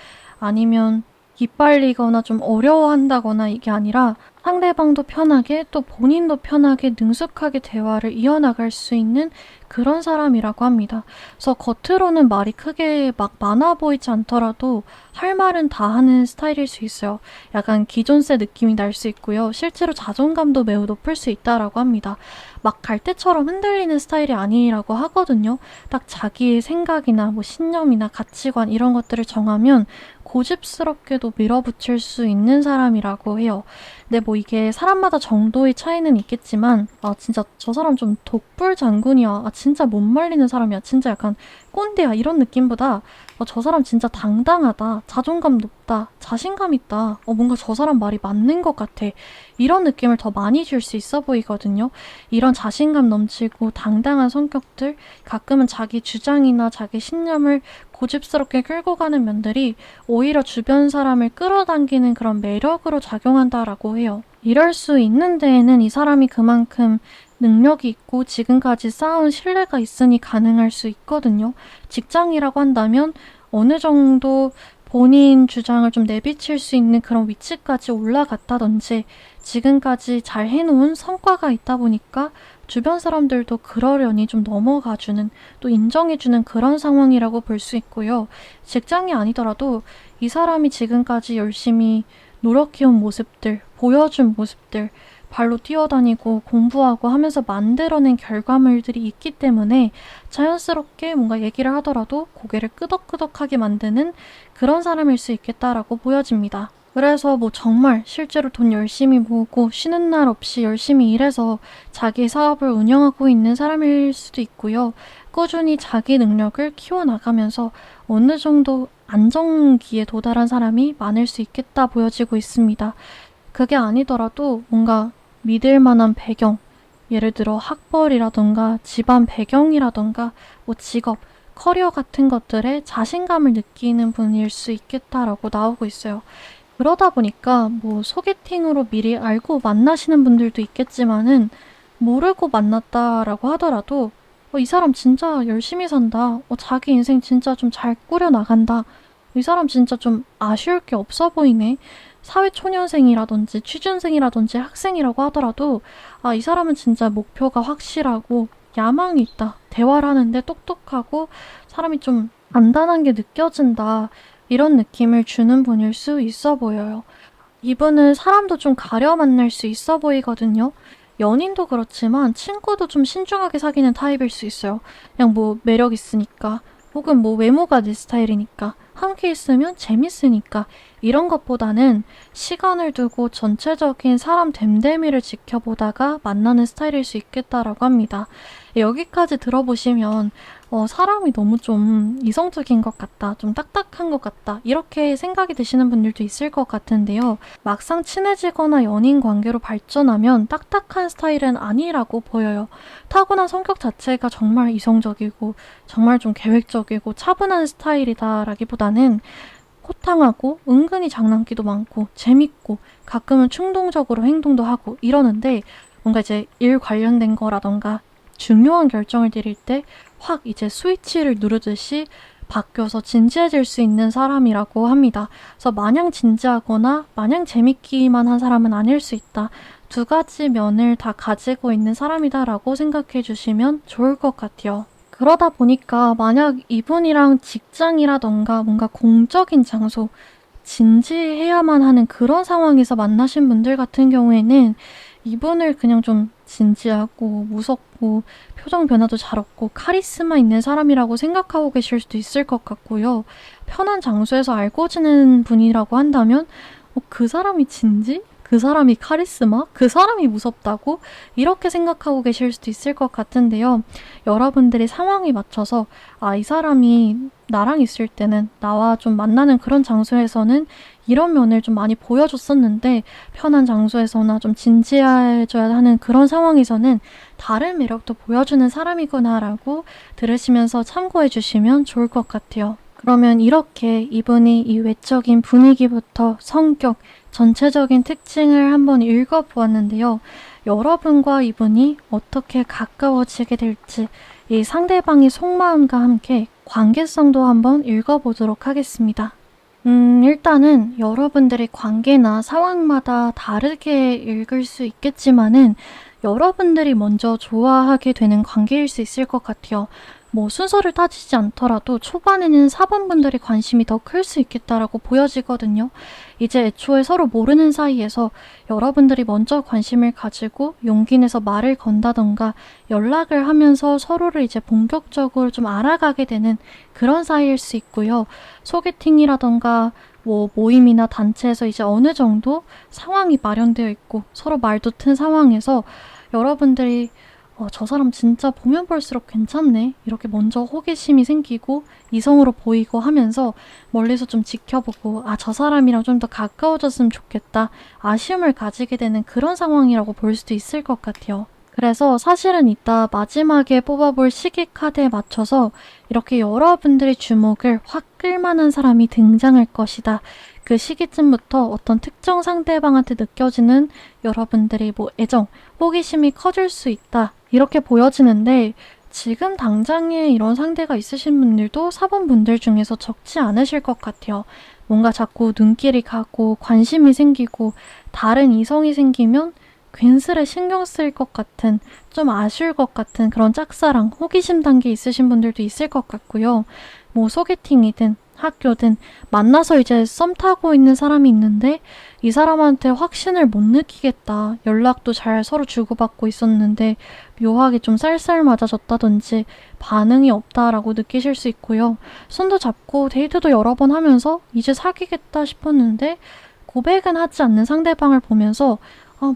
아니면 기빨리거나 좀 어려워한다거나 이게 아니라 상대방도 편하게 또 본인도 편하게 능숙하게 대화를 이어나갈 수 있는 그런 사람이라고 합니다. 그래서 겉으로는 말이 크게 막 많아 보이지 않더라도 할 말은 다 하는 스타일일 수 있어요. 약간 기존세 느낌이 날 수 있고요. 실제로 자존감도 매우 높을 수 있다라고 합니다. 막 갈대처럼 흔들리는 스타일이 아니라고 하거든요. 딱 자기의 생각이나 뭐 신념이나 가치관 이런 것들을 정하면 고집스럽게도 밀어붙일 수 있는 사람이라고 해요. 근데 뭐 이게 사람마다 정도의 차이는 있겠지만 진짜 저 사람 좀 독불 장군이야. 진짜 못 말리는 사람이야. 진짜 약간 꼰대야. 이런 느낌보다 저 사람 진짜 당당하다. 자존감 높다. 자신감 있다. 뭔가 저 사람 말이 맞는 것 같아. 이런 느낌을 더 많이 줄 수 있어 보이거든요. 이런 자신감 넘치고 당당한 성격들, 가끔은 자기 주장이나 자기 신념을 고집스럽게 끌고 가는 면들이 오히려 주변 사람을 끌어당기는 그런 매력으로 작용한다라고 해요. 이럴 수 있는 데에는 이 사람이 그만큼 능력이 있고 지금까지 쌓은 신뢰가 있으니 가능할 수 있거든요. 직장이라고 한다면 어느 정도 본인 주장을 좀 내비칠 수 있는 그런 위치까지 올라갔다든지 지금까지 잘 해놓은 성과가 있다 보니까 주변 사람들도 그러려니 좀 넘어가주는 또 인정해주는 그런 상황이라고 볼 수 있고요. 직장이 아니더라도 이 사람이 지금까지 열심히 노력해온 모습들, 보여준 모습들, 발로 뛰어다니고 공부하고 하면서 만들어낸 결과물들이 있기 때문에 자연스럽게 뭔가 얘기를 하더라도 고개를 끄덕끄덕하게 만드는 그런 사람일 수 있겠다라고 보여집니다. 그래서 뭐 정말 실제로 돈 열심히 모으고 쉬는 날 없이 열심히 일해서 자기 사업을 운영하고 있는 사람일 수도 있고요. 꾸준히 자기 능력을 키워나가면서 어느 정도 안정기에 도달한 사람이 많을 수 있겠다 보여지고 있습니다. 그게 아니더라도 뭔가 믿을 만한 배경, 예를 들어 학벌이라던가 집안 배경이라던가 뭐 직업, 커리어 같은 것들에 자신감을 느끼는 분일 수 있겠다라고 나오고 있어요. 그러다 보니까 뭐 소개팅으로 미리 알고 만나시는 분들도 있겠지만은 모르고 만났다라고 하더라도 이 사람 진짜 열심히 산다. 자기 인생 진짜 좀 잘 꾸려나간다. 이 사람 진짜 좀 아쉬울 게 없어 보이네. 사회초년생이라든지 취준생이라든지 학생이라고 하더라도 이 사람은 진짜 목표가 확실하고 야망이 있다. 대화를 하는데 똑똑하고 사람이 좀 단단한 게 느껴진다. 이런 느낌을 주는 분일 수 있어 보여요. 이분은 사람도 좀 가려 만날 수 있어 보이거든요. 연인도 그렇지만 친구도 좀 신중하게 사귀는 타입일 수 있어요. 그냥 뭐 매력 있으니까 혹은 뭐 외모가 내 스타일이니까 함께 있으면 재밌으니까 이런 것보다는 시간을 두고 전체적인 사람 됨됨이를 지켜보다가 만나는 스타일일 수 있겠다라고 합니다. 여기까지 들어보시면 사람이 너무 좀 이성적인 것 같다, 좀 딱딱한 것 같다 이렇게 생각이 드시는 분들도 있을 것 같은데요. 막상 친해지거나 연인 관계로 발전하면 딱딱한 스타일은 아니라고 보여요. 타고난 성격 자체가 정말 이성적이고 정말 좀 계획적이고 차분한 스타일이다라기보다는 호탕하고 은근히 장난기도 많고 재밌고 가끔은 충동적으로 행동도 하고 이러는데 뭔가 이제 일 관련된 거라던가 중요한 결정을 내릴 때 확 이제 스위치를 누르듯이 바뀌어서 진지해질 수 있는 사람이라고 합니다. 그래서 마냥 진지하거나 마냥 재밌기만 한 사람은 아닐 수 있다. 두 가지 면을 다 가지고 있는 사람이다라고 생각해 주시면 좋을 것 같아요. 그러다 보니까 만약 이분이랑 직장이라던가 뭔가 공적인 장소, 진지해야만 하는 그런 상황에서 만나신 분들 같은 경우에는 이분을 그냥 좀 진지하고 무섭고 표정 변화도 잘 없고 카리스마 있는 사람이라고 생각하고 계실 수도 있을 것 같고요. 편한 장소에서 알고 지낸 분이라고 한다면 그 사람이 진지? 그 사람이 카리스마? 그 사람이 무섭다고? 이렇게 생각하고 계실 수도 있을 것 같은데요. 여러분들이 상황에 맞춰서 이 사람이 나랑 있을 때는 나와 좀 만나는 그런 장소에서는 이런 면을 좀 많이 보여줬었는데 편한 장소에서나 좀 진지해져야 하는 그런 상황에서는 다른 매력도 보여주는 사람이구나라고 들으시면서 참고해 주시면 좋을 것 같아요. 그러면 이렇게 이분이 이 외적인 분위기부터 성격, 전체적인 특징을 한번 읽어보았는데요. 여러분과 이분이 어떻게 가까워지게 될지 이 상대방의 속마음과 함께 관계성도 한번 읽어보도록 하겠습니다. 일단은 여러분들의 관계나 상황마다 다르게 읽을 수 있겠지만은 여러분들이 먼저 좋아하게 되는 관계일 수 있을 것 같아요. 뭐 순서를 따지지 않더라도 초반에는 4번분들이 관심이 더 클 수 있겠다라고 보여지거든요. 이제 애초에 서로 모르는 사이에서 여러분들이 먼저 관심을 가지고 용기 내서 말을 건다던가 연락을 하면서 서로를 이제 본격적으로 좀 알아가게 되는 그런 사이일 수 있고요. 소개팅이라던가 뭐 모임이나 단체에서 이제 어느 정도 상황이 마련되어 있고 서로 말도 튼 상황에서 여러분들이 저 사람 진짜 보면 볼수록 괜찮네. 이렇게 먼저 호기심이 생기고 이성으로 보이고 하면서 멀리서 좀 지켜보고 저 사람이랑 좀 더 가까워졌으면 좋겠다. 아쉬움을 가지게 되는 그런 상황이라고 볼 수도 있을 것 같아요. 그래서 사실은 이따 마지막에 뽑아볼 시기 카드에 맞춰서 이렇게 여러분들의 주목을 확 끌만한 사람이 등장할 것이다. 그 시기쯤부터 어떤 특정 상대방한테 느껴지는 여러분들의 뭐 애정, 호기심이 커질 수 있다. 이렇게 보여지는데 지금 당장에 이런 상대가 있으신 분들도 4번 분들 중에서 적지 않으실 것 같아요. 뭔가 자꾸 눈길이 가고 관심이 생기고 다른 이성이 생기면 괜스레 신경 쓰일 것 같은 좀 아쉬울 것 같은 그런 짝사랑, 호기심 단계 있으신 분들도 있을 것 같고요. 뭐 소개팅이든 학교든 만나서 이제 썸 타고 있는 사람이 있는데 이 사람한테 확신을 못 느끼겠다. 연락도 잘 서로 주고받고 있었는데 묘하게 좀 쌀쌀 맞아졌다든지 반응이 없다라고 느끼실 수 있고요. 손도 잡고 데이트도 여러 번 하면서 이제 사귀겠다 싶었는데 고백은 하지 않는 상대방을 보면서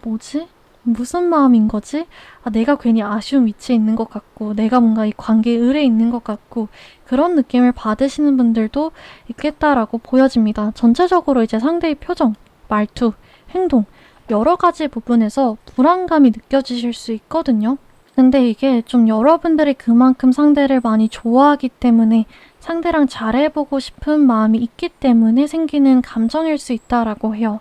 뭐지? 무슨 마음인 거지? 내가 괜히 아쉬운 위치에 있는 것 같고, 내가 뭔가 이 관계에 의뢰 있는 것 같고, 그런 느낌을 받으시는 분들도 있겠다라고 보여집니다. 전체적으로 이제 상대의 표정, 말투, 행동, 여러 가지 부분에서 불안감이 느껴지실 수 있거든요. 근데 이게 좀 여러분들이 그만큼 상대를 많이 좋아하기 때문에 상대랑 잘해보고 싶은 마음이 있기 때문에 생기는 감정일 수 있다라고 해요.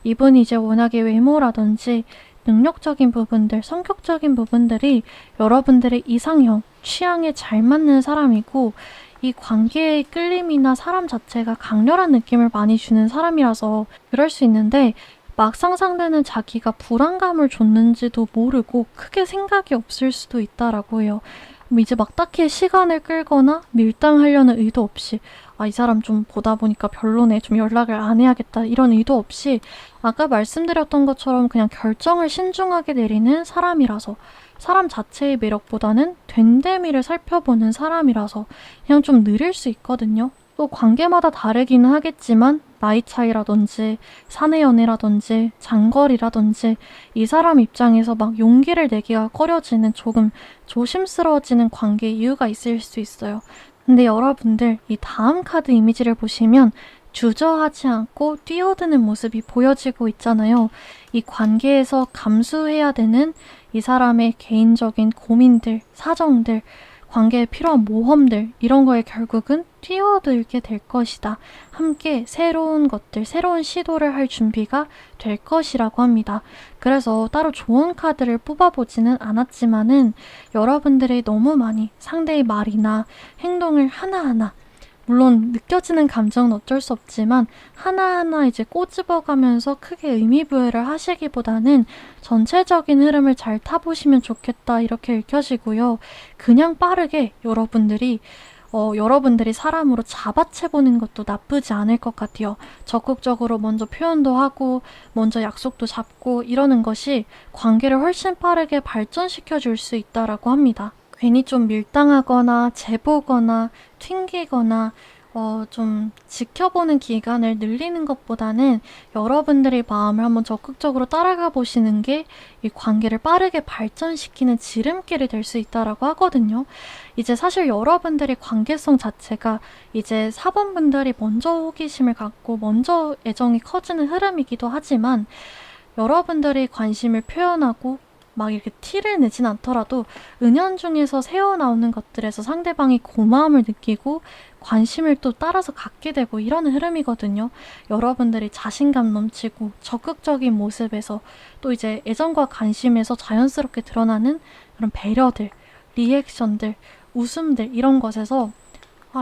이분이 이제 워낙에 외모라든지 능력적인 부분들, 성격적인 부분들이 여러분들의 이상형, 취향에 잘 맞는 사람이고 이 관계의 끌림이나 사람 자체가 강렬한 느낌을 많이 주는 사람이라서 그럴 수 있는데 막상 상대는 자기가 불안감을 줬는지도 모르고 크게 생각이 없을 수도 있다라고 해요. 이제 막 딱히 시간을 끌거나 밀당하려는 의도 없이 이 사람 좀 보다 보니까 별로네, 좀 연락을 안 해야겠다 이런 의도 없이 아까 말씀드렸던 것처럼 그냥 결정을 신중하게 내리는 사람이라서 사람 자체의 매력보다는 된데미를 살펴보는 사람이라서 그냥 좀 느릴 수 있거든요. 또 관계마다 다르기는 하겠지만 나이 차이라든지 사내 연애라든지 장거리라든지 이 사람 입장에서 막 용기를 내기가 꺼려지는 조금 조심스러워지는 관계 이유가 있을 수 있어요. 근데 여러분들 이 다음 카드 이미지를 보시면 주저하지 않고 뛰어드는 모습이 보여지고 있잖아요. 이 관계에서 감수해야 되는 이 사람의 개인적인 고민들, 사정들, 관계에 필요한 모험들 이런 거에 결국은 뛰어들게 될 것이다. 함께 새로운 것들, 새로운 시도를 할 준비가 될 것이라고 합니다. 그래서 따로 좋은 카드를 뽑아보지는 않았지만은 여러분들이 너무 많이 상대의 말이나 행동을 하나하나 물론 느껴지는 감정은 어쩔 수 없지만 하나하나 이제 꼬집어가면서 크게 의미부여를 하시기보다는 전체적인 흐름을 잘 타보시면 좋겠다 이렇게 읽혀지고요. 그냥 빠르게 여러분들이 사람으로 잡아채보는 것도 나쁘지 않을 것 같아요. 적극적으로 먼저 표현도 하고 먼저 약속도 잡고 이러는 것이 관계를 훨씬 빠르게 발전시켜 줄 수 있다라고 합니다. 괜히 좀 밀당하거나 재보거나 튕기거나 좀 지켜보는 기간을 늘리는 것보다는 여러분들의 마음을 한번 적극적으로 따라가 보시는 게 이 관계를 빠르게 발전시키는 지름길이 될 수 있다라고 하거든요. 이제 사실 여러분들의 관계성 자체가 이제 사번분들이 먼저 호기심을 갖고 먼저 애정이 커지는 흐름이기도 하지만 여러분들이 관심을 표현하고 막 이렇게 티를 내진 않더라도 은연중에서 새어나오는 것들에서 상대방이 고마움을 느끼고 관심을 또 따라서 갖게 되고 이러는 흐름이거든요. 여러분들이 자신감 넘치고 적극적인 모습에서 또 이제 애정과 관심에서 자연스럽게 드러나는 그런 배려들, 리액션들, 웃음들 이런 것에서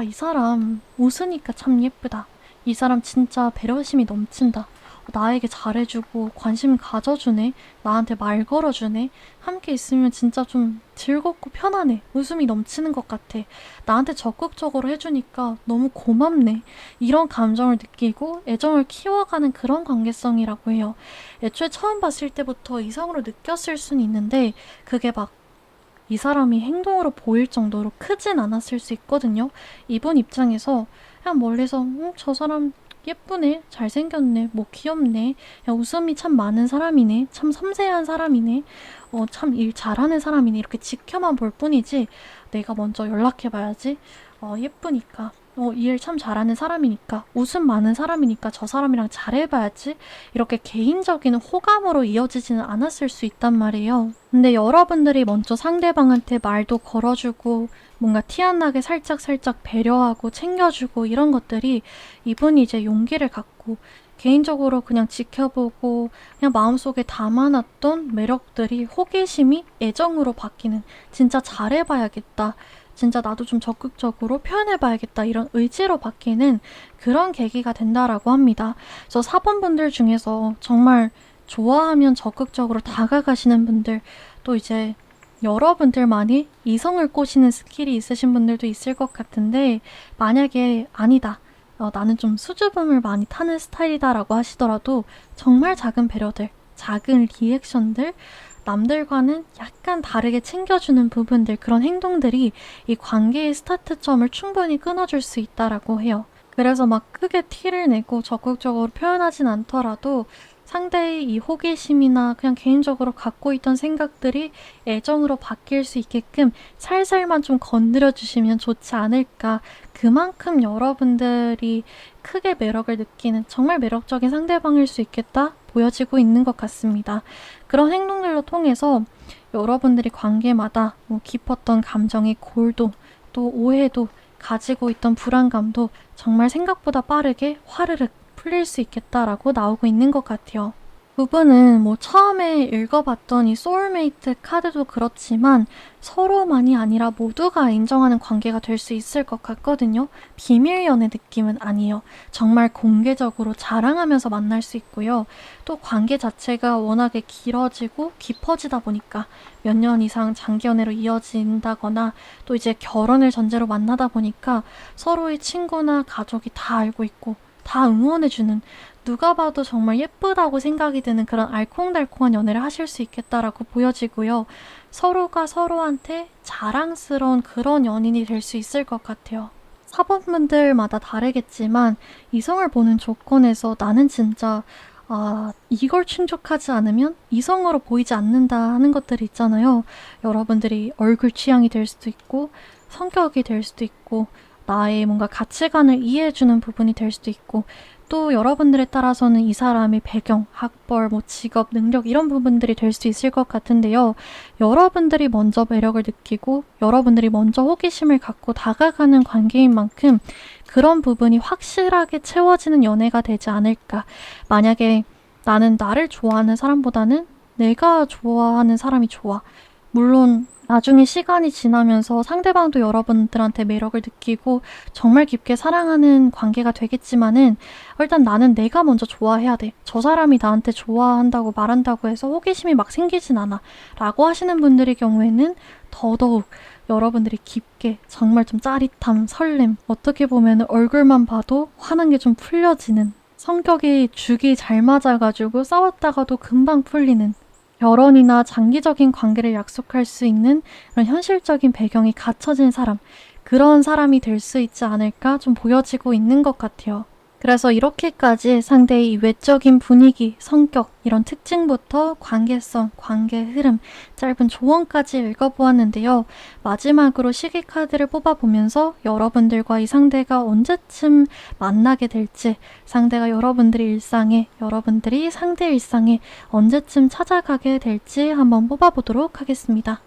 이 사람 웃으니까 참 예쁘다. 이 사람 진짜 배려심이 넘친다. 나에게 잘해주고 관심 가져주네. 나한테 말 걸어주네. 함께 있으면 진짜 좀 즐겁고 편하네. 웃음이 넘치는 것 같아. 나한테 적극적으로 해주니까 너무 고맙네. 이런 감정을 느끼고 애정을 키워가는 그런 관계성이라고 해요. 애초에 처음 봤을 때부터 이성으로 느꼈을 수는 있는데 그게 막 이 사람이 행동으로 보일 정도로 크진 않았을 수 있거든요. 이분 입장에서 그냥 멀리서 저 사람 예쁘네, 잘생겼네, 뭐 귀엽네, 야, 웃음이 참 많은 사람이네, 참 섬세한 사람이네, 참 일 잘하는 사람이네 이렇게 지켜만 볼 뿐이지 내가 먼저 연락해봐야지. 예쁘니까. 일 참 잘하는 사람이니까, 웃음 많은 사람이니까 저 사람이랑 잘해봐야지. 이렇게 개인적인 호감으로 이어지지는 않았을 수 있단 말이에요. 근데 여러분들이 먼저 상대방한테 말도 걸어주고 뭔가 티 안 나게 살짝살짝 배려하고 챙겨주고 이런 것들이 이분이 이제 용기를 갖고 개인적으로 그냥 지켜보고 그냥 마음속에 담아놨던 매력들이 호기심이 애정으로 바뀌는 진짜 잘해봐야겠다. 진짜 나도 좀 적극적으로 표현해봐야겠다 이런 의지로 바뀌는 그런 계기가 된다라고 합니다. 그래서 사번분들 중에서 정말 좋아하면 적극적으로 다가가시는 분들 또 이제 여러분들만이 이성을 꼬시는 스킬이 있으신 분들도 있을 것 같은데 만약에 아니다. 나는 좀 수줍음을 많이 타는 스타일이다 라고 하시더라도 정말 작은 배려들, 작은 리액션들 남들과는 약간 다르게 챙겨주는 부분들 그런 행동들이 이 관계의 스타트점을 충분히 끊어줄 수 있다라고 해요. 그래서 막 크게 티를 내고 적극적으로 표현하진 않더라도 상대의 이 호기심이나 그냥 개인적으로 갖고 있던 생각들이 애정으로 바뀔 수 있게끔 살살만 좀 건드려 주시면 좋지 않을까. 그만큼 여러분들이 크게 매력을 느끼는 정말 매력적인 상대방일 수 있겠다 보여지고 있는 것 같습니다. 그런 행동들로 통해서 여러분들이 관계마다 뭐 깊었던 감정의 골도 또 오해도 가지고 있던 불안감도 정말 생각보다 빠르게 화르륵 풀릴 수 있겠다라고 나오고 있는 것 같아요. 부분은 뭐 처음에 읽어봤던 이 소울메이트 카드도 그렇지만 서로만이 아니라 모두가 인정하는 관계가 될 수 있을 것 같거든요. 비밀 연애 느낌은 아니에요. 정말 공개적으로 자랑하면서 만날 수 있고요. 또 관계 자체가 워낙에 길어지고 깊어지다 보니까 몇 년 이상 장기 연애로 이어진다거나 또 이제 결혼을 전제로 만나다 보니까 서로의 친구나 가족이 다 알고 있고 다 응원해주는, 누가 봐도 정말 예쁘다고 생각이 드는 그런 알콩달콩한 연애를 하실 수 있겠다라고 보여지고요. 서로가 서로한테 자랑스러운 그런 연인이 될 수 있을 것 같아요. 사범분들마다 다르겠지만 이성을 보는 조건에서 나는 진짜 이걸 충족하지 않으면 이성으로 보이지 않는다 하는 것들이 있잖아요. 여러분들이 얼굴 취향이 될 수도 있고 성격이 될 수도 있고 나의 뭔가 가치관을 이해해주는 부분이 될 수도 있고 또 여러분들에 따라서는 이 사람의 배경, 학벌, 뭐 직업, 능력 이런 부분들이 될 수 있을 것 같은데요. 여러분들이 먼저 매력을 느끼고 여러분들이 먼저 호기심을 갖고 다가가는 관계인 만큼 그런 부분이 확실하게 채워지는 연애가 되지 않을까. 만약에 나는 나를 좋아하는 사람보다는 내가 좋아하는 사람이 좋아. 물론 나중에 시간이 지나면서 상대방도 여러분들한테 매력을 느끼고 정말 깊게 사랑하는 관계가 되겠지만은 일단 나는 내가 먼저 좋아해야 돼. 저 사람이 나한테 좋아한다고 말한다고 해서 호기심이 막 생기진 않아. 라고 하시는 분들의 경우에는 더더욱 여러분들이 깊게 정말 좀 짜릿함, 설렘, 어떻게 보면 얼굴만 봐도 화난 게 좀 풀려지는, 성격이 죽이 잘 맞아가지고 싸웠다가도 금방 풀리는, 결혼이나 장기적인 관계를 약속할 수 있는 그런 현실적인 배경이 갖춰진 사람, 그런 사람이 될 수 있지 않을까 좀 보여지고 있는 것 같아요. 그래서 이렇게까지 상대의 이 외적인 분위기, 성격, 이런 특징부터 관계성, 관계 흐름, 짧은 조언까지 읽어보았는데요. 마지막으로 시기 카드를 뽑아보면서 여러분들과 이 상대가 언제쯤 만나게 될지, 상대가 여러분들의 일상에, 여러분들이 상대 일상에 언제쯤 찾아가게 될지 한번 뽑아보도록 하겠습니다.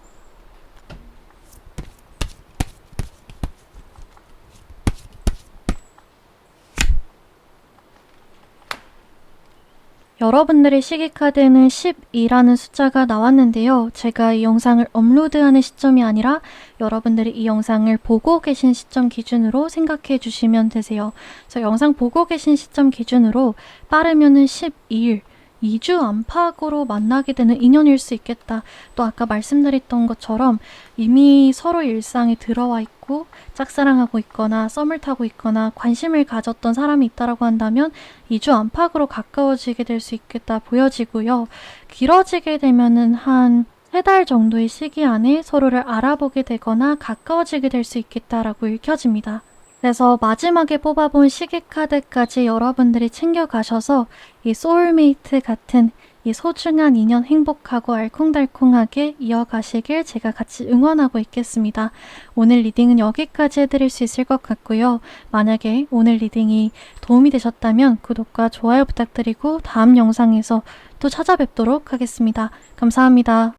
여러분들의 시기카드에는 12라는 숫자가 나왔는데요. 제가 이 영상을 업로드하는 시점이 아니라 여러분들이 이 영상을 보고 계신 시점 기준으로 생각해 주시면 되세요. 그래서 영상 보고 계신 시점 기준으로 빠르면은 12일, 2주 안팎으로 만나게 되는 인연일 수 있겠다. 또 아까 말씀드렸던 것처럼 이미 서로 일상에 들어와 있고 짝사랑하고 있거나 썸을 타고 있거나 관심을 가졌던 사람이 있다라고 한다면 2주 안팎으로 가까워지게 될 수 있겠다 보여지고요. 길어지게 되면은 한 3달 정도의 시기 안에 서로를 알아보게 되거나 가까워지게 될 수 있겠다라고 읽혀집니다. 그래서 마지막에 뽑아본 시계카드까지 여러분들이 챙겨가셔서 이 소울메이트 같은 이 소중한 인연 행복하고 알콩달콩하게 이어가시길 제가 같이 응원하고 있겠습니다. 오늘 리딩은 여기까지 해드릴 수 있을 것 같고요. 만약에 오늘 리딩이 도움이 되셨다면 구독과 좋아요 부탁드리고 다음 영상에서 또 찾아뵙도록 하겠습니다. 감사합니다.